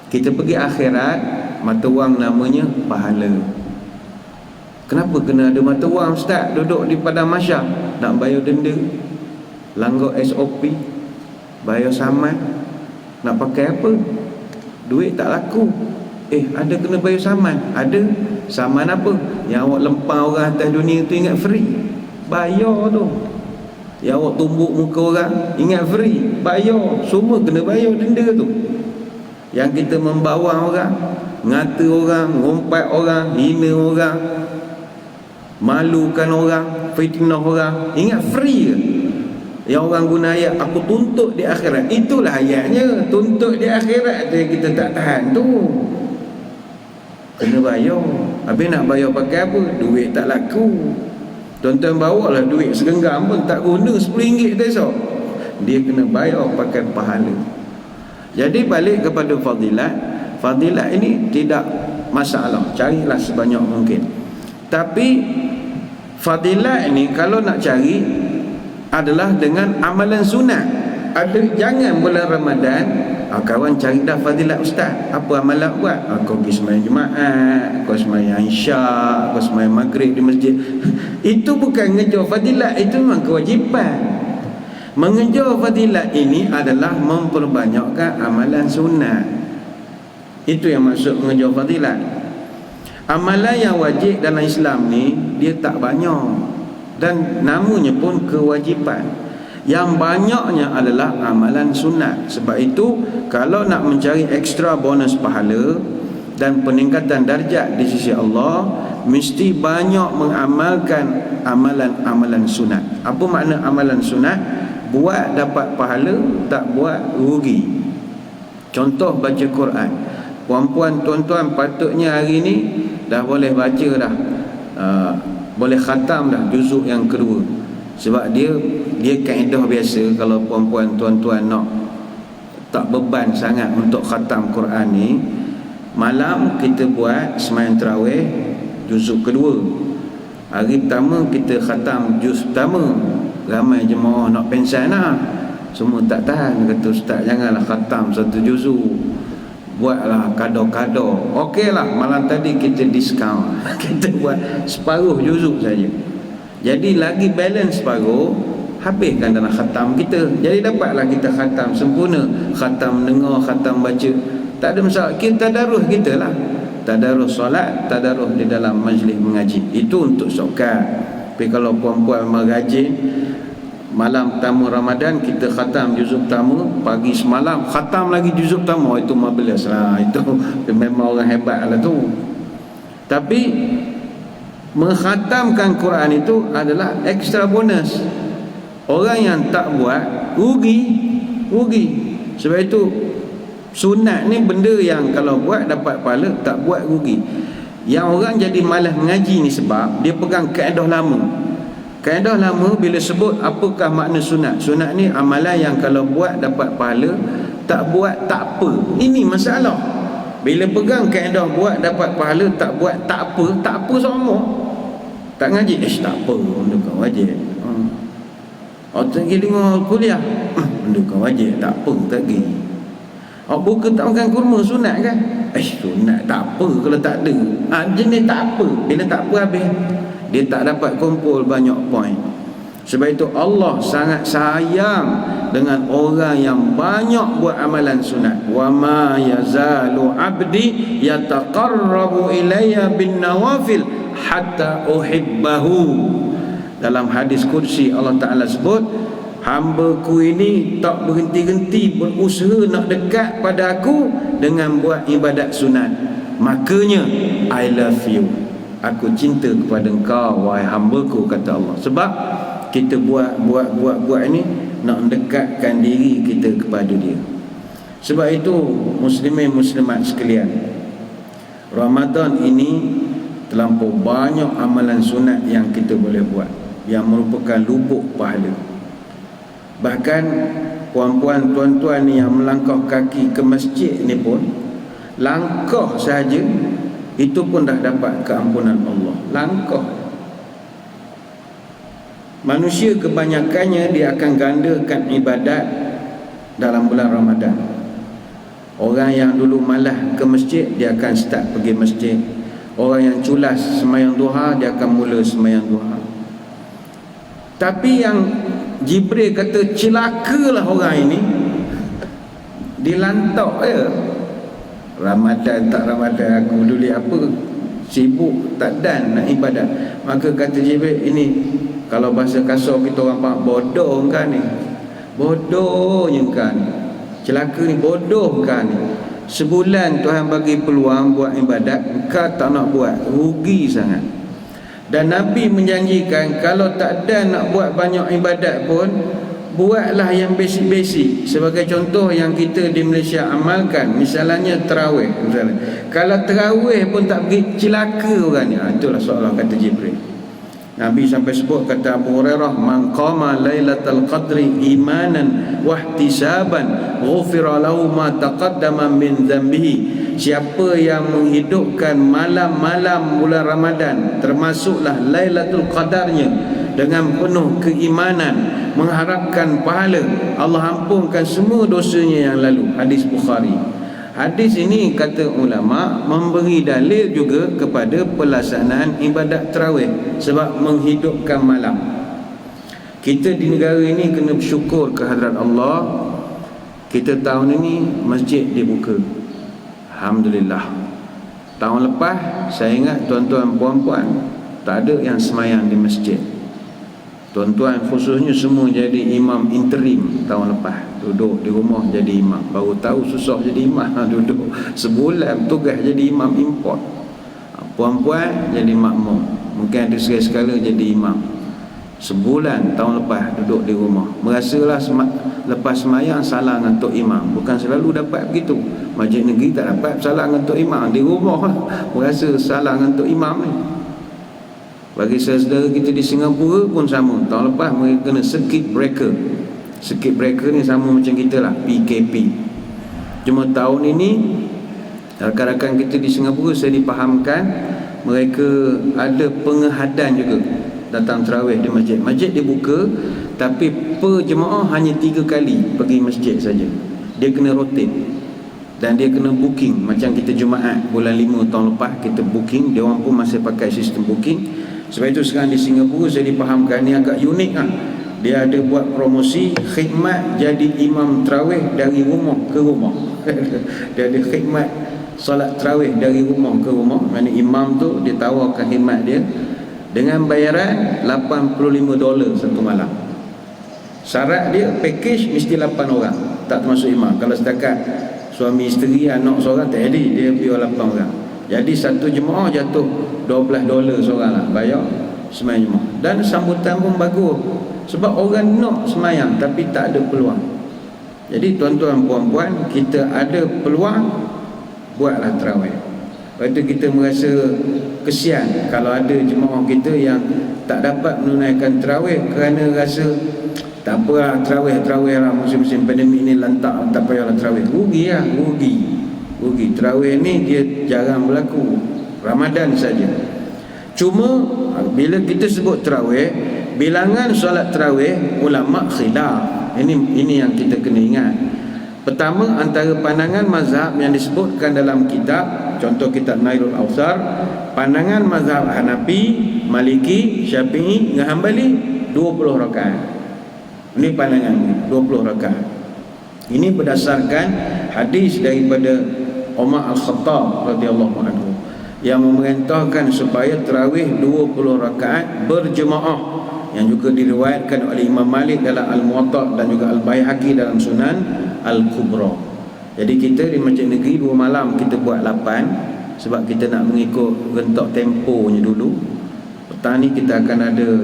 Kita pergi akhirat, mata wang namanya pahala. Kenapa kena ada mata wang, Ustaz? Duduk di padang mahsyar nak bayar denda, langgar SOP, bayar saman, nak pakai apa? Duit tak laku. Ada kena bayar saman. Ada. Saman apa? Yang awak lempar orang atas dunia tu ingat free, bayar tu. Yang awak tumbuk muka orang ingat free, bayar. Semua kena bayar denda tu. Yang kita membawa orang, ngata orang, ngumpat orang, hina orang, malukan orang, fitnah orang. Ingat free ke? Yang orang guna ayat aku tuntut di akhirat, itulah ayatnya. Tuntut di akhirat tu kita tak tahan tu, kena bayar. Habis nak bayar pakai apa? Duit tak laku. Tuan-tuan bawa lah duit segenggam pun tak guna, RM10 tu esok. Dia kena bayar pakai pahala. Jadi balik kepada fadilat. Fadilat ini tidak masalah, carilah sebanyak mungkin. Tapi fadilat ini kalau nak cari adalah dengan amalan sunat. Jangan bulan Ramadan kawan cari dah fadilat ustaz, apa amalan buat? Kau pergi sembahyang Jumaat, kau sembahyang Isyak, kau sembahyang Maghrib di masjid. Itu bukan ngejar fadilat, itu memang kewajipan. Mengejar fadilat ini adalah memperbanyakkan amalan sunat. Itu yang maksud mengejar fadilat. Amalan yang wajib dalam Islam ni dia tak banyak, dan namanya pun kewajipan. Yang banyaknya adalah amalan sunat. Sebab itu kalau nak mencari ekstra bonus pahala dan peningkatan darjat di sisi Allah, mesti banyak mengamalkan amalan-amalan sunat. Apa makna amalan sunat? Buat dapat pahala, tak buat rugi. Contoh baca Quran. Puan-puan, tuan-tuan patutnya hari ni dah boleh baca dah, boleh khatam dah juzuk yang kedua. Sebab dia kaedah biasa. Kalau puan-puan, tuan-tuan nak tak beban sangat untuk khatam Quran ni, malam kita buat sembahyang tarawih juzuk kedua. Hari pertama kita khatam juz pertama. Ramai jemaah nak pensan lah, semua tak tahan. Kata ustaz janganlah khatam satu juzuk, buatlah kado-kado. Okey lah, malam tadi kita diskaun, kita buat separuh juzuk saja. Jadi lagi balance separuh, habiskan dalam khatam kita. Jadi dapatlah kita khatam sempurna. Khatam dengar, khatam baca, tak ada masalah. Kita tadarus kita lah, tadarus solat, tadarus di dalam majlis mengaji. Itu untuk sokat. Tapi kalau puan-puan merajin, malam pertama Ramadan kita khatam juzuk pertama, pagi semalam khatam lagi juzuk pertama, itu marvelous lah. Itu memang orang hebat lah tu. Tapi menghatamkan Quran itu adalah ekstra bonus. Orang yang tak buat rugi. Sebab itu sunat ni benda yang kalau buat dapat pahala, tak buat rugi. Yang orang jadi malas mengaji ni sebab dia pegang kaedah lama. Kaedah lama bila sebut apakah makna sunat. Sunat ni amalan yang kalau buat dapat pahala, tak buat tak apa. Ini masalah. Bila pegang kaedah buat dapat pahala, tak buat tak apa. Tak apa sama. Tak ngaji, tak apa, benda kau wajib. Tak pergi dengar kuliah, benda kau wajib, tak apa, tak pergi. Buka tak makan kurma, sunat kan? Sunat tak apa kalau tak ada. Jenis tak apa. Bila tak apa habis, dia tak dapat kumpul banyak poin. Sebab itu Allah sangat sayang dengan orang yang banyak buat amalan sunat. Wa ma yazalu abdi yataqarrabu ilayya bin nawafil hatta uhibbahu. Dalam hadis kursi Allah Ta'ala sebut, hamba-Ku ini tak berhenti-henti berusaha nak dekat pada Aku dengan buat ibadat sunat. Makanya I love you, Aku cinta kepada engkau wahai hamba-Ku, kata Allah. Sebab kita buat ini nak mendekatkan diri kita kepada Dia. Sebab itu muslimin muslimat sekalian, Ramadan ini terlampau banyak amalan sunat yang kita boleh buat, yang merupakan lubuk pahala. Bahkan puan-puan, tuan-tuan ni yang melangkah kaki ke masjid ni pun, langkah sahaja itu pun dah dapat keampunan Allah. Langkah. Manusia kebanyakannya dia akan gandakan ibadat dalam bulan Ramadan. Orang yang dulu malas ke masjid, dia akan start pergi masjid. Orang yang culas sembahyang duha, dia akan mula sembahyang duha. Tapi yang Jibril kata celakalah orang ini, dilantak ya. Ramadan tak Ramadan, aku peduli apa, sibuk tak dan nak ibadat. Maka kata Jibril, ini kalau bahasa kasar kita orang faham, bodoh kan ni, bodohnya kan, celaka ni, bodoh kan ni. Sebulan Tuhan bagi peluang buat ibadat, engkau tak nak buat, rugi sangat. Dan Nabi menjanjikan kalau tak ada nak buat banyak ibadat pun, buatlah yang basic-basic. Sebagai contoh yang kita di Malaysia amalkan, misalnya tarawih misalnya. Kalau tarawih pun tak pergi, celaka orangnya. Itulah soalan kata Jibril. Nabi sampai sebut, kata Abu Hurairah, man qama lailatal qadri imanan wahtisaban ghufira lahu ma taqaddama min dhanbihi. Siapa yang menghidupkan malam-malam bulan Ramadan, termasuklah Lailatul Qadarnya, dengan penuh keimanan, mengharapkan pahala, Allah ampunkan semua dosanya yang lalu. Hadis Bukhari. Hadis ini kata ulama memberi dalil juga kepada pelaksanaan ibadat tarawih, sebab menghidupkan malam. Kita di negara ini kena bersyukur kehadrat Allah. Kita tahun ini masjid dibuka, alhamdulillah. Tahun lepas saya ingat tuan-tuan puan-puan tak ada yang semayang di masjid. Tuan-tuan khususnya semua jadi imam interim tahun lepas, duduk di rumah jadi imam. Baru tahu susah jadi imam, duduk sebulan tugas jadi imam import. Puan-puan jadi makmum, mungkin ada sekali-sekala jadi imam. Sebulan tahun lepas duduk di rumah, merasalah lepas semayang salah ngantuk imam. Bukan selalu dapat begitu. Masjid negeri tak dapat salah ngantuk imam, di rumah merasa salah ngantuk imam ni. Bagi saudara kita di Singapura pun sama. Tahun lepas mereka kena circuit breaker. Circuit breaker ni sama macam kita lah, PKP. Cuma tahun ini rakan-rakan kita di Singapura, saya dipahamkan mereka ada pengehadan juga datang tarawih di masjid. Masjid dibuka, tapi per jemaah hanya 3 kali pergi masjid saja. Dia kena rotate dan dia kena booking. Macam kita Jumaat bulan 5 tahun lepas kita booking, dia orang pun masih pakai sistem booking. Sebab itu sekarang di Singapura saya dipahamkan ni agak unik lah. Dia ada buat promosi khidmat jadi imam tarawih dari rumah ke rumah. Dia ada khidmat solat tarawih dari rumah ke rumah. Maksudnya imam tu dia tawarkan khidmat dia dengan bayaran $85 satu malam. Syarat dia package mesti 8 orang, tak termasuk imam. Kalau setakat suami isteri anak seorang tak jadi, dia biar 8 orang. Jadi satu jemaah jatuh $12 seorang lah, bayar semayang jemaah. Dan sambutan pun bagus, sebab orang nak semayang tapi tak ada peluang. Jadi tuan-tuan puan-puan, kita ada peluang, buatlah tarawih. Lepas itu kita merasa kesian kalau ada jemaah kita yang tak dapat menunaikan tarawih kerana rasa tak apalah, tarawih lah, musim-musim pandemik ni lantak, tak payahlah tarawih. Rugi lah, rugi. Tarawih ni dia jarang berlaku, Ramadan saja. Cuma bila kita sebut tarawih, bilangan solat tarawih ulama khilaf. Ini yang kita kena ingat. Pertama, antara pandangan mazhab yang disebutkan dalam kitab, contoh kitab Nailul Awsar, pandangan mazhab Hanafi, Maliki, Syafi'i dengan Hanbali 20 rakaat. Ini pandangan 20 rakaat. Ini berdasarkan hadis daripada Umar Al-Khattab radhiyallahu anhu yang memerintahkan supaya tarawih 20 rakaat berjemaah, yang juga diriwayatkan oleh Imam Malik dalam Al-Muwatta dan juga Al-Baihaqi dalam Sunan Al-Kubra. Jadi kita di masjid negeri 2 malam kita buat 8, sebab kita nak mengikut rentak temponya dulu. Petang ni kita akan ada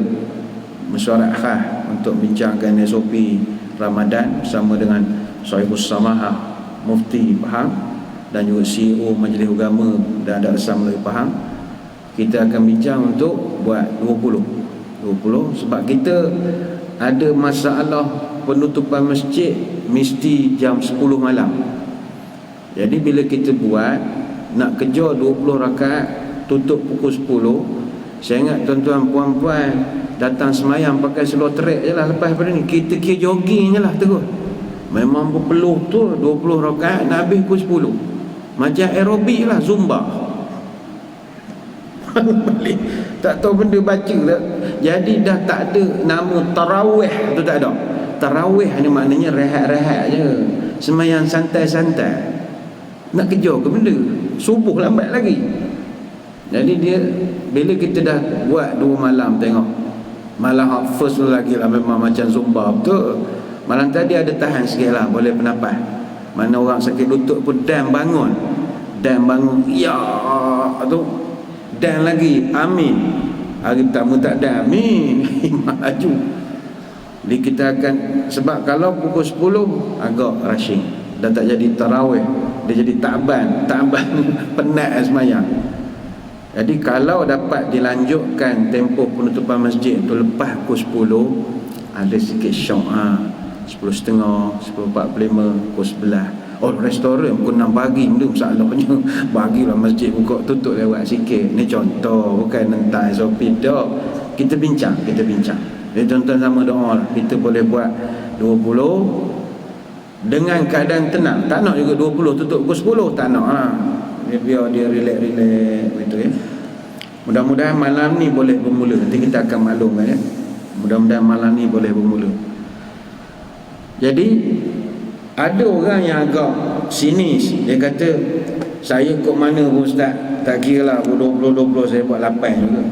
mesyuarat khas untuk bincangkan SOP Ramadan bersama dengan Sahibus Samahah Mufti Pahang dan juga CEO Majlis Agama dan Adat Islam Melayu Pahang. Kita akan bincang untuk buat 20 sebab kita ada masalah penutupan masjid mesti jam 10 malam. Jadi bila kita buat nak kejar 20 rakaat tutup pukul 10, saya ingat tuan-tuan puan-puan datang semayang pakai seluar trek je lah. Lepas pada ni kita kira jogging je lah terus. Memang berpeluh tu 20 rakaat nak habis pukul 10. Macam aerobik lah, zumba. Tak tahu benda baca tak. Jadi dah tak ada nama tarawih tu, tak ada. Tarawih ni maknanya rehat-rehat je, semayang santai-santai. Nak kejar ke benda, subuh lambat lagi. Jadi dia bila kita dah buat 2 malam, tengok malam first tu lagi lah memang macam zumba betul. Malam tadi ada tahan sikit lah, boleh bernafas. Mana orang sakit lutut pun dan bangun, ya tu, dan lagi amin. Hari pertama tak ada, amin. Imam laju. Jadi kita akan, sebab kalau pukul 10 agak rushing, dah tak jadi tarawih, dia jadi ta'ban penat semayang. Jadi kalau dapat dilanjutkan tempoh penutupan masjid tu lepas pukul 10, ada sikit syok 10.30, 10.45, pukul 11. Oh, restoran pukul 6 pagi tu masalahnya. Bagilah masjid buka tutup lewat sikit. Ni contoh, bukan nentai sopi dak. Kita bincang. Jadi tuan-tuan sama doa lah. Kita boleh buat 20 dengan keadaan tenang. Tak nak juga 20 tutup pukul 10, tak nak lah. Biar dia relax begitu ya. Mudah-mudahan malam ni boleh bermula. Nanti kita akan maklumkan ya. Mudah-mudahan malam ni boleh bermula. Jadi ada orang yang agak sinis. Dia kata, saya ikut mana pun Ustaz, tak kira lah 20 saya buat 8 juga.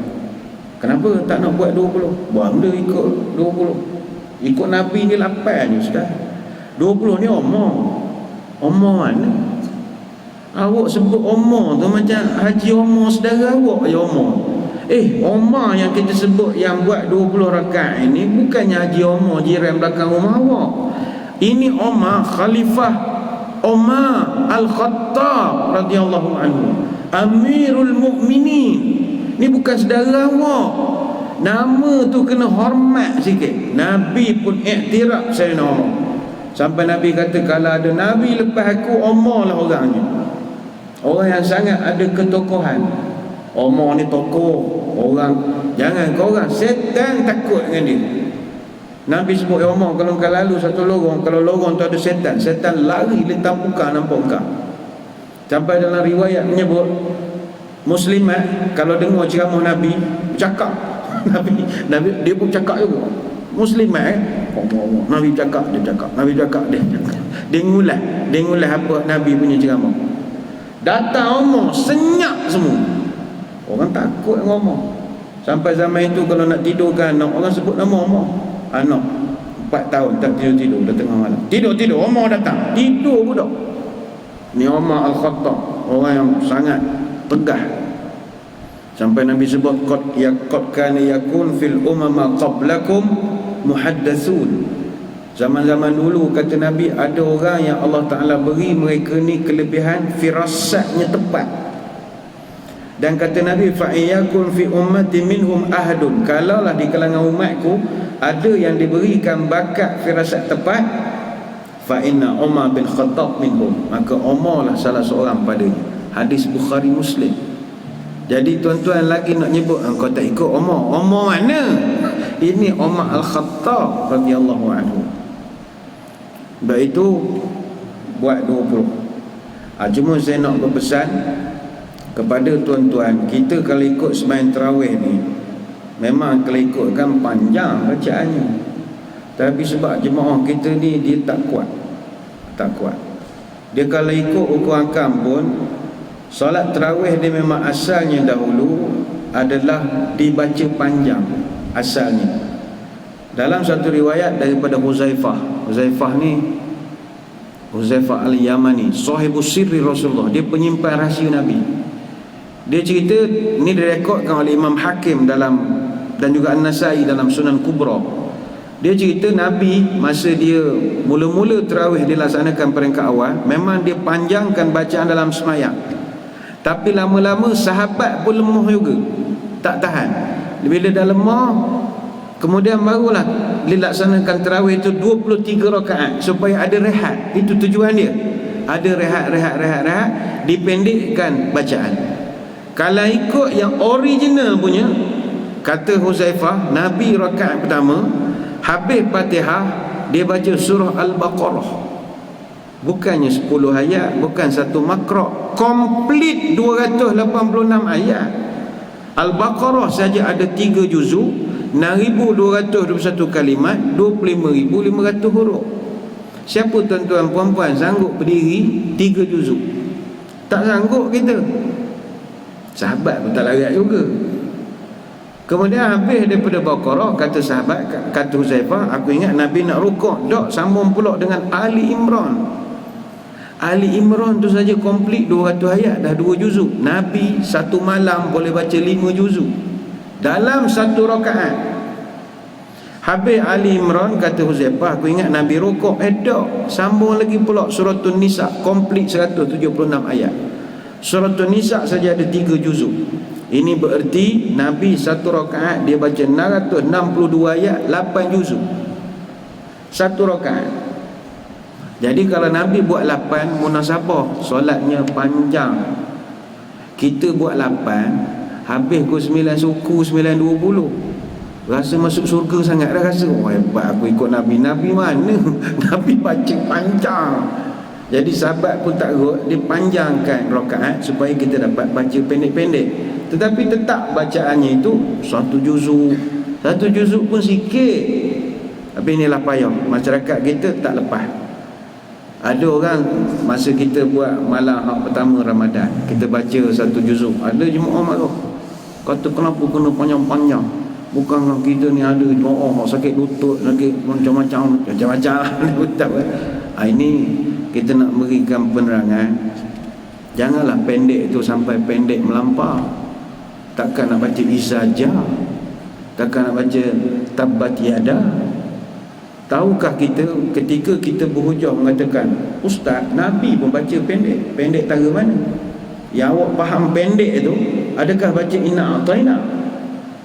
Kenapa tak nak buat 20? Buang dia ikut 20. Ikut Nabi ni 8 je Ustaz. 20 ni omong mana? Awak sebut omong tu macam haji omong saudara awak je omong. Omong yang kita sebut yang buat 20 rakaat ini bukannya haji omong jiran belakang rumah awak. Ini Umar, Khalifah Umar Al-Khattab radhiyallahu anhu, Amirul Mukminin. Ni bukan saudara awak. Nama tu kena hormat sikit. Nabi pun iktiraf Sayyidina Umar. Sampai Nabi kata, kalau ada Nabi lepas aku, Umar lah orangnya. Orang yang sangat ada ketokohan. Umar ni tokoh. Orang, jangan kau orang, setan takut dengan dia. Nabi sebut, ya Umar, kalau kau lalu satu lorong, kalau lorong tu ada setan, setan lari letak muka nampak kau. Sampai dalam riwayat menyebut, Muslimat kalau dengar ceramah Nabi bercakap. Nabi dia pun cakap juga. Muslimat Nabi cakap, dia cakap. Dia ngulas apa Nabi punya ceramah. Datang Umar senyap semua. Orang takut dengan Umar. Sampai zaman itu kalau nak tidurkan anak, orang sebut nama Umar. Anak 4 tahun tak tidur dah tengah malam. Tidur Umar datang. Tidur budak. Ni Umar Al-Khattab, orang yang sangat tegah. Sampai Nabi sebut qad kana yakun fil umama qablakum muhaddatsun. Zaman-zaman dulu kata Nabi, ada orang yang Allah Ta'ala beri mereka ni kelebihan firasatnya tepat. Dan kata Nabi, fa yakun fi ummati minhum ahadun, kalaulah di kalangan umatku ada yang diberikan bakat firasat tepat, fa inna Umar bin Khattab minhum, maka Umar lah salah seorang padanya. Hadis Bukhari Muslim. Jadi tuan-tuan lagi nak nyebut engkau tak ikut Umar. Umar mana? Ini Umar Al-Khattab radhiyallahu anhu. Sebab itu buat 20. Cuma saya nak berpesan kepada tuan-tuan, kita kalau ikut sembahyang tarawih ni memang kalau ikutkan panjang bacaannya. Tapi sebab jemaah kita ni dia tak kuat. Dia kalau ikut ukuran kam pun, solat tarawih dia memang asalnya dahulu adalah dibaca panjang asalnya. Dalam satu riwayat daripada Huzaifah Al-Yamani, sahibus sirri Rasulullah, dia penyimpan rahsia Nabi. Dia cerita, ni direkodkan oleh Imam Hakim dalam, dan juga An-Nasai dalam Sunan Kubra. Dia cerita Nabi masa dia mula-mula tarawih dilaksanakan peringkat awal, memang dia panjangkan bacaan dalam semayang. Tapi lama-lama sahabat pun lemah juga, tak tahan. Bila dah lemah, kemudian barulah dilaksanakan tarawih itu 23 rakaat supaya ada rehat. Itu tujuan dia. Ada rehat, dipendekkan bacaan. Kalau ikut yang original punya, kata Huzaifah, Nabi rakaat pertama habis Fatihah dia baca surah Al-Baqarah. Bukannya 10 ayat, bukan satu makra', komplit 286 ayat. Al-Baqarah saja ada 3 juzuk, 6,221 kalimat, 25,500 huruf. Siapa tuan-tuan puan-puan sanggup berdiri 3 juzuk? Tak sanggup kita. Sahabat pun tak larat juga. Kemudian habis daripada Baqarah, kata sahabat, kata Huzaifah, aku ingat Nabi nak rukuk, dok sambung pula dengan Ali Imran. Ali Imran tu saja komplit 200 ayat, dah 2 juzuk. Nabi satu malam boleh baca 5 juzuk. dalam satu rakaat. Habis Ali Imran, kata Huzaifah, aku ingat Nabi rukuk, tak, sambung lagi pula Suratul Nisa, komplit 176 ayat. Suratul Nisa saja ada 3 juzuk. Ini bererti Nabi satu rakaat dia baca 662 ayat, 8 juzuk satu rakaat. Jadi kalau Nabi buat 8, munasabah solatnya panjang. Kita buat 8, habis pukul 9 suku 9.20, rasa masuk surga sangat dah rasa. Oh hebat aku ikut Nabi. Nabi mana? Nabi baca panjang. Jadi sahabat pun tak rot, dia panjangkan rakaat supaya kita dapat baca pendek-pendek. Tetapi tetap bacaannya itu satu juzuk. Satu juzuk pun sikit. Tapi inilah payah masyarakat kita tak lepas. Ada orang masa kita buat malam pertama Ramadan, kita baca satu juzuk, ada jemaah marah, kata kenapa kena panjang-panjang. Bukan kita ni ada jemaah sakit lutut, sakit macam-macam ini kita nak berikan penerangan. Janganlah pendek tu sampai pendek melampau. Takkan nak baca izajah, takkan nak baca tabbat yada. Tahukah kita ketika kita berhujah mengatakan, Ustaz, Nabi pun baca pendek. Pendek tara mana? Yang awak faham pendek tu, adakah baca inna ataina?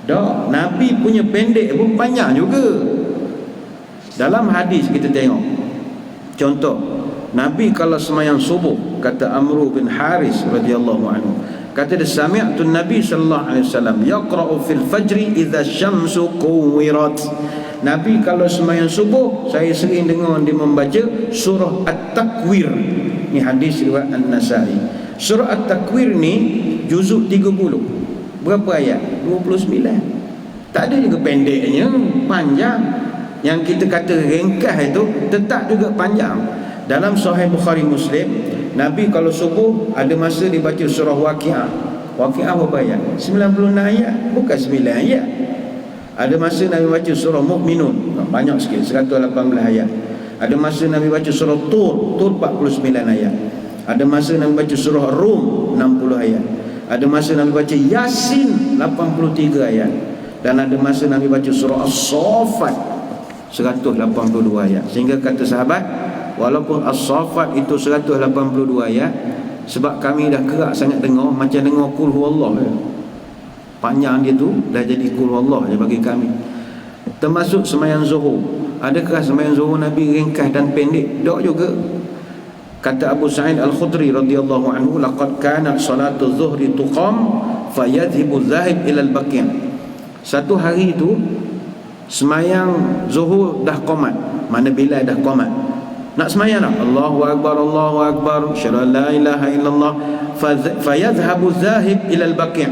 Tak, Nabi punya pendek pun panjang juga. Dalam hadis kita tengok, contoh, Nabi kalau semayang subuh, kata Amr bin Haris radhiyallahu anhu, kata dia, sami'tu Nabi sallallahu alaihi wasallam yaqra'u fil fajri idza syamsu kuwirat. Nabi kalau semayang subuh, saya sering dengar dia membaca surah At-Takwir. Ni hadis riwayat An-Nasa'i. Surah At-Takwir ni juzuk 30. Berapa ayat? 29. Tak ada juga pendeknya, panjang. Yang kita kata ringkas itu tetap juga panjang. Dalam Sahih Bukhari Muslim, Nabi kalau subuh ada masa dia baca surah Waqiah. Waqiah berapa ayat? 96 ayat, bukan 9 ayat. Ada masa Nabi baca surah Mukminun, banyak sikit, 118 ayat. Ada masa Nabi baca surah Tur 49 ayat. Ada masa Nabi baca surah Rum 60 ayat. Ada masa Nabi baca Yasin 83 ayat. Dan ada masa Nabi baca surah As-Saffat 182 ayat. Sehingga kata sahabat, walaupun As-Saffat itu 182 ayat, sebab kami dah kerak sangat dengar, macam dengar Qul Huwallah. Panjang dia tu dah jadi Qul Huwallah je bagi kami. Termasuk semayang zuhur. Adakah semayang zuhur Nabi ringkas dan pendek? Tak juga. Kata Abu Sa'id Al-Khudri radhiyallahu anhu, laqad kanat salatu zuhri tuqam fayadhhibu dhahib ila al-baqi'. Satu hari itu semayang zuhur dah qomat. Mana bila dah qomat, nak semayang dah, Allahu akbar, Allahu akbar, syada la ilaha illallah, fayadhhabu dhahib ila al-baqi'.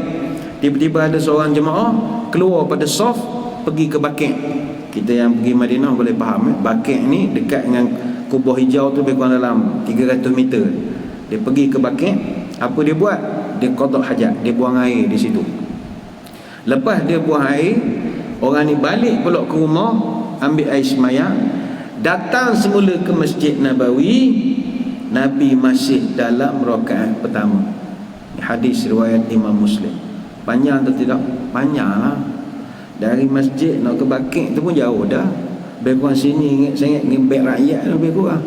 Tiba-tiba ada seorang jemaah keluar pada saf pergi ke Baqi'. Kita yang pergi Madinah boleh faham, Baqi' ni dekat dengan kubur hijau tu, lebih kurang dalam 300 meter. Dia pergi ke Baqi'. Apa dia buat? Dia qada hajat, dia buang air di situ. Lepas dia buang air, orang ni balik pula ke rumah, ambil air semayang, datang semula ke Masjid Nabawi. Nabi masih dalam rakaat pertama. Hadis riwayat Imam Muslim. Panjang atau tidak? Panjang lah. Dari masjid nak ke Baqi' tu pun jauh dah. Lebih kurang sini sangat ngembek rakyat lebih kurang.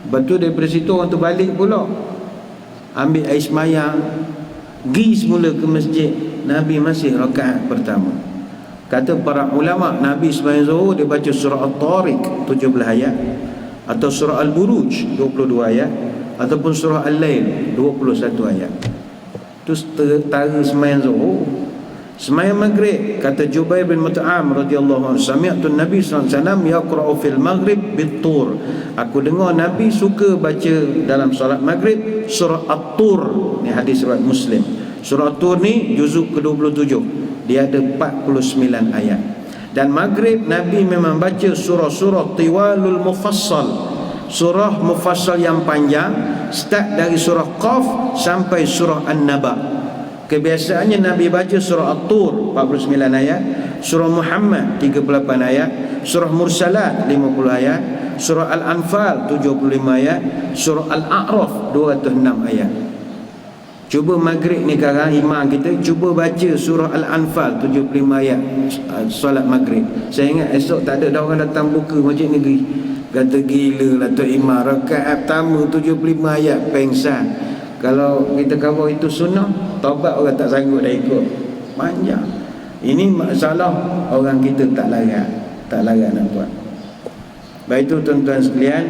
Lepas tu daripada situ orang tu balik pula, ambil air semayang, pergi semula ke masjid. Nabi masih rakaat pertama. Kata para ulama, Nabi semayang zuhur dia baca surah At-Tariq 17 ayat, atau surah Al-Buruj 22 ayat, ataupun surah Al-Lail 21 ayat. Itu setara semayang zuhur. Semayang maghrib, kata Jubair bin Mut'am radhiyallahu anhu, sami'tu Nabi sallallahu alaihi wasallam yaqra'u fil maghrib bit-tur. Aku dengar Nabi suka baca dalam solat maghrib surah At-Tur. Ni hadis riwayat Muslim. Surah At-Tur ni juzuk ke-27. Dia ada 49 ayat. Dan maghrib Nabi memang baca surah-surah Tiwalul Mufassal. Surah Mufassal yang panjang, start dari surah Qaf sampai surah An-Naba. Kebiasaannya Nabi baca surah At-Tur 49 ayat, surah Muhammad 38 ayat, surah Mursalat 50 ayat, surah Al-Anfal 75 ayat, surah Al-A'raf 206 ayat. Cuba maghrib ni sekarang imam kita cuba baca surah Al-Anfal 75 ayat solat maghrib. Saya ingat esok tak ada dah orang datang buka masjid negeri. Kata gila lah Tok Imam, rakaat pertama 75 ayat pengsan. Kalau kita kawal itu sunnah, taubat orang tak sanggup dah ikut. Panjang. Ini masalah orang kita tak larat nak buat. Baik itu tuan-tuan sekalian,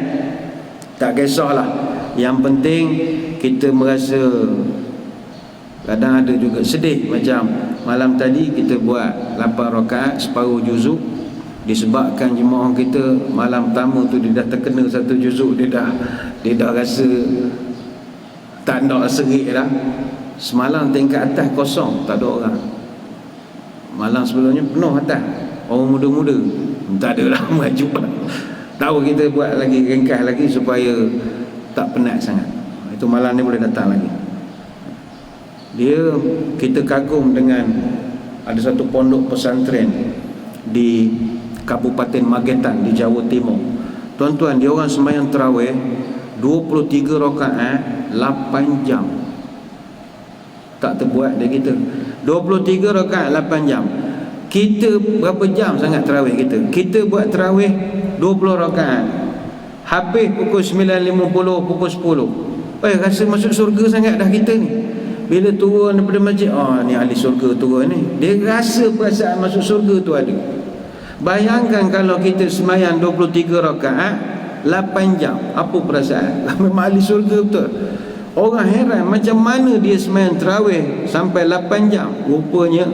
tak kisahlah. Yang penting kita merasa, kadang ada juga sedih, macam malam tadi kita buat 8 rakaat separuh juzuk. Disebabkan jemaah kita malam pertama tu dia dah terkena satu juzuk, dia dah rasa tak nak serik dah. Semalam tingkat atas kosong, tak ada orang. Malam sebelumnya penuh atas, orang muda-muda, tak ada lah maju. Tahu kita buat lagi, ringkas lagi supaya tak penat sangat. Itu malam ni boleh datang lagi. Kita kagum dengan ada satu pondok pesantren di Kabupaten Magetan di Jawa Timur. Tuan-tuan, dia orang sembahyang tarawih 23 rakaat 8 jam. Tak terbuat dia kita. 23 rakaat 8 jam. Kita berapa jam sangat tarawih kita? Kita buat tarawih 20 rakaat. Habis pukul 9.50, pukul 10. Rasa masuk surga sangat dah kita ni. Bila turun daripada masjid, ni ahli surga turun ni. Dia rasa perasaan masuk surga tu ada. Bayangkan kalau kita sembahyang 23 rakaat 8 jam, apa perasaan? Memang ahli surga betul. Orang heran macam mana dia sembahyang tarawih sampai 8 jam. Rupanya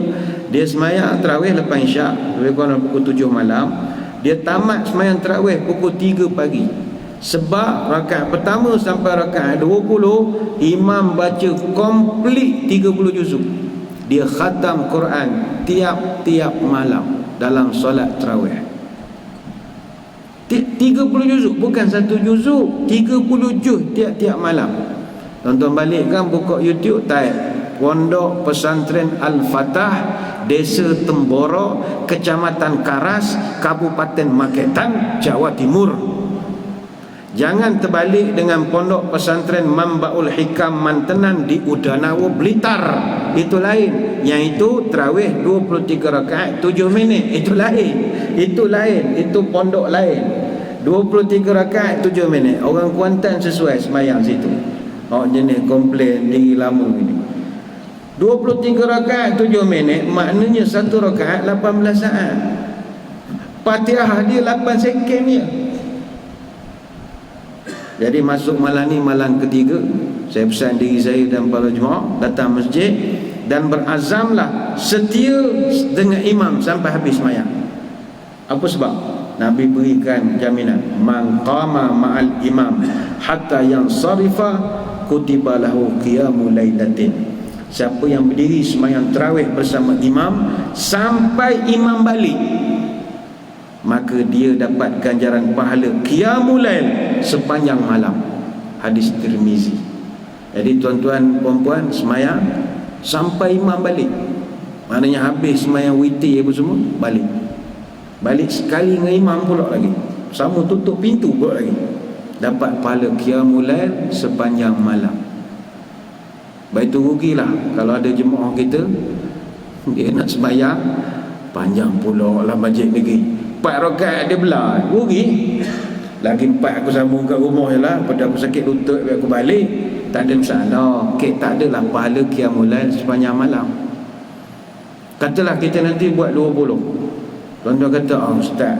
dia sembahyang tarawih lepas isyak, lebih kurang pukul 7 malam. Dia tamat sembahyang tarawih pukul 3 pagi. Sebab rakaat pertama sampai rakaat 20 imam baca komplit 30 juzuk. Dia khatam Quran tiap-tiap malam dalam solat tarawih. 30 juzuk, bukan satu juzuk, 30 juz tiap-tiap malam. Tonton balik kan, buka YouTube, type Pondok Pesantren Al-Fatah, Desa Temboro, Kecamatan Karas, Kabupaten Magetan, Jawa Timur. Jangan terbalik dengan Pondok Pesantren Mambaul Hikam Mantenan di Udanawa, Blitar. Itu lain. Yang itu tarawih 23 rakaat 7 minit. Itu lain. Itu pondok lain. 23 rakaat 7 minit. Orang Kuantan sesuai semayang situ. Jenis komplain tinggi lama ini. 23 rakaat 7 minit, maknanya satu rakaat 18 saat. Fatihah dia 8 second je. Jadi masuk malam ni, malam ketiga, saya pesan diri saya dan para jemaah datang masjid dan berazamlah setia dengan imam sampai habis sembahyang. Apa sebab? Nabi berikan jaminan, man qama ma'al imam hatta yansarifa kutiba lahu qiyamul lailatin. Siapa yang berdiri sembahyang tarawih bersama imam sampai imam balik, maka dia dapat ganjaran pahala qiyamul lail sepanjang malam. Hadis Tirmizi. Jadi tuan-tuan puan-puan sembahyang sampai imam balik, maknanya habis sembahyang witir apa semua, balik sekali dengan imam pula lagi, sama tutup pintu pula lagi, dapat pahala qiyamul lail sepanjang malam. Baik tu rugilah kalau ada jemaah kita dia nak sembahyang panjang pula lah masjid negeri, 4 rakaat dia belah, rugi. Lagi 4 aku sambung kat rumah je lah, pada aku sakit lutut aku balik, tak ada masalah. Tak adalah pahala qiyamul lail sepanjang malam. Katalah kita nanti buat 20. Tuan-tuan kata, ustaz,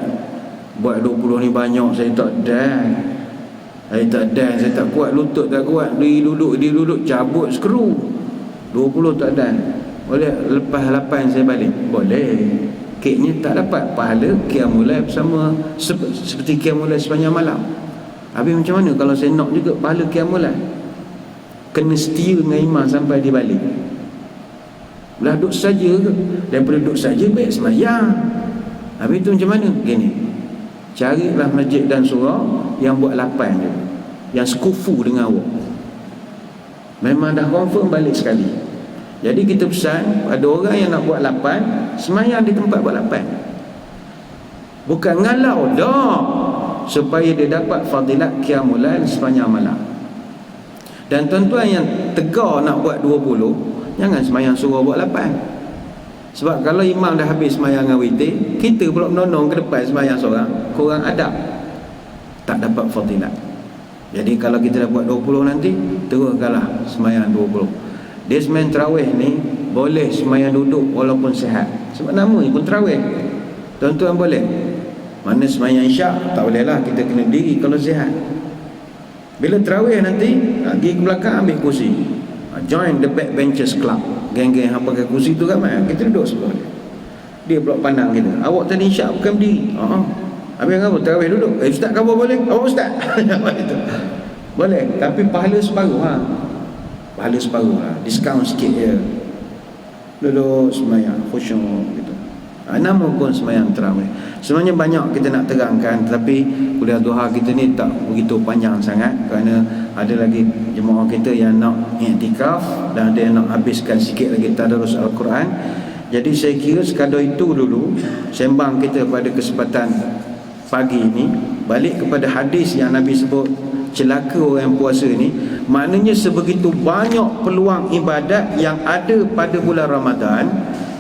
buat 20 ni banyak, saya tak dan. Saya tak kuat, lutut tak kuat, dia duduk cabut skru. 20 tak dan. Boleh lepas 8 saya balik? Boleh. Keknya tak dapat pahala qiyamul lail bersama seperti qiyamul lail sepanjang malam. Habis macam mana kalau saya nak juga pahala qiyamul lail? Kena setia dengan imam sampai dia balik. Belah duduk saja ke? Daripada duduk saja baik sembahyang. Habis tu macam mana? Gini, carilah masjid dan surau yang buat 8 je, yang sekufu dengan awak, memang dah confirm balik sekali. Jadi kita pesan ada orang yang nak buat 8, sembahyang di tempat buat 8. Bukan ngalau dah, supaya dia dapat fadilat qiyamul lail sepanjang malam. Dan tuan-tuan yang tegar nak buat 20, jangan semayang suruh buat 8. Sebab kalau imam dah habis semayang dengan witir, kita pula menonong ke depan semayang seorang, kurang adab, tak dapat fadilat. Jadi kalau kita dah buat 20 nanti, teruskanlah semayang 20. Dia semayang tarawih ni boleh semayang duduk walaupun sihat, sebab nama pun tarawih. Tuan-tuan boleh. Mana semayang isyak tak boleh lah, kita kena diri kalau sihat. Bila tarawih nanti, pergi ke belakang ambil kursi, join the backbenchers club. Geng-geng yang pakai kursi tu ramai, kita duduk sebelah dia pula pandang kita. Awak tadi isyak bukan berdiri. Habis apa? Tarawih duduk. Ustaz khabar boleh? Awak ustaz? Itu boleh, tapi pahala separuh pahala separuh diskaun sikit je. Duduk semayang khusyuk gitu. Nama pun semayang tarawih. Sebenarnya banyak kita nak terangkan, tetapi kuliah duha kita ni tak begitu panjang sangat, kerana ada lagi jemaah kita yang nak iktikaf dan ada yang nak habiskan sikit lagi tadarus Al-Quran. Jadi saya kira sekadar itu dulu sembang kita pada kesempatan pagi ini. Balik kepada hadis yang Nabi sebut, celaka orang puasa ni, maknanya sebegitu banyak peluang ibadat yang ada pada bulan Ramadan,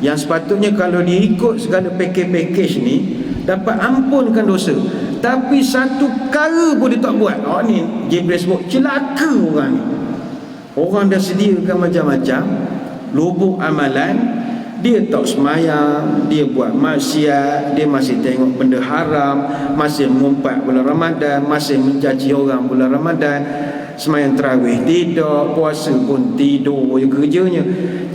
yang sepatutnya kalau dia ikut segala package ni dapat ampunkan dosa, tapi satu perkara pun dia tak buat. Ni Jibril sebut celaka orang ni. Orang dah sediakan macam-macam lubuk amalan, dia tak semayang, dia buat maksiat, dia masih tengok benda haram, masih mengumpat bulan Ramadan, masih mencaci orang bulan Ramadan, semayang tarawih tidak, puasa pun tidur je kerjanya.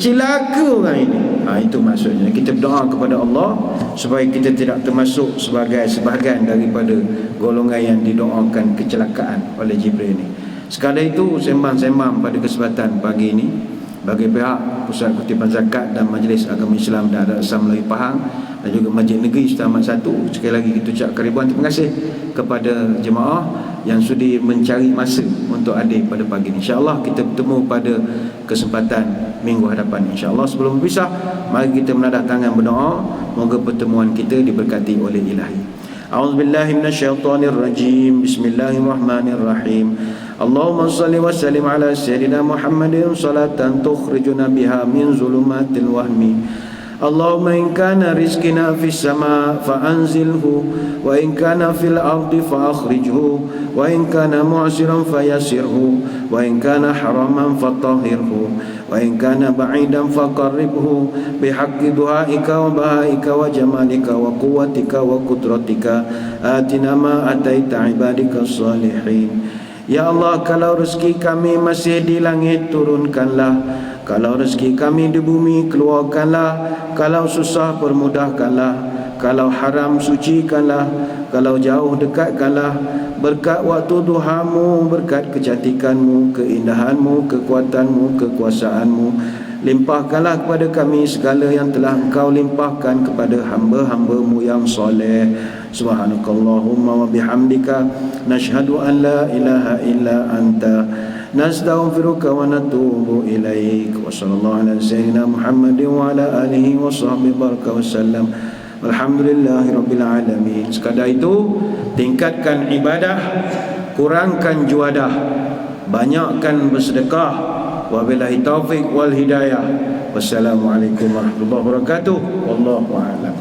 Celaka orang ini. Itu maksudnya kita berdoa kepada Allah supaya kita tidak termasuk sebagai sebahagian daripada golongan yang didoakan kecelakaan oleh Jibril ini. Sekadar itu sembang-sembang pada kesempatan pagi ini bagi pihak Pusat Kutipan Zakat dan Majlis Agama Islam dan Adat Islam Melayu Pahang dan juga Masjid Negeri Setamat 1, sekali lagi kita ucapkan ribuan terima kasih kepada jemaah yang sudi mencari masa untuk hadir pada pagi ini. InsyaAllah kita bertemu pada kesempatan minggu hadapan. InsyaAllah sebelum berpisah, mari kita menadah tangan berdoa, moga pertemuan kita diberkati oleh Ilahi. A'udzubillahi minasyaitonirrajim. Bismillahirrahmanirrahim. Allahumma salli wa sallim ala sayyidina Muhammadin salatan tukhrijuna biha min zulumatil wahmi. Allahumma in kana rizqina fis sama fa anzilhu wa in kana fil ardi fa akhrijhu wa in kana mu'siran fayassirhu wa in kana haraman fatahhirhu wa in kana ba'idan faqarribhu bihaqqi du'aika wa bahaika wa jamalika wa quwwatika wa qudratika atina ma ataita ibadika salihin. Ya Allah, kalau rezeki kami masih di langit turunkanlah, kalau rezeki kami di bumi keluarkanlah, kalau susah permudahkanlah, kalau haram sucikanlah, kalau jauh dekatkanlah. Berkat waktu duhamu, berkat kecantikanmu, keindahanmu, kekuatanmu, kekuasaanmu, limpahkanlah kepada kami segala yang telah Engkau limpahkan kepada hamba-hambamu yang soleh. Subhanakallahumma wa bihamdika nashhadu an la ilaha illa anta nastaghfiruka wa natubu ilaik. Wa sallallahu ala sayyidina Muhammadin wa ala alihi wa sahbihi baraka wasallam. Alhamdulillahirabbil alamin. Sekadar itu, tingkatkan ibadah, kurangkan juadah, banyakkan bersedekah. Wabillahi taufik wal hidayah. Wassalamualaikum warahmatullahi wabarakatuh. Wallahu a'lam.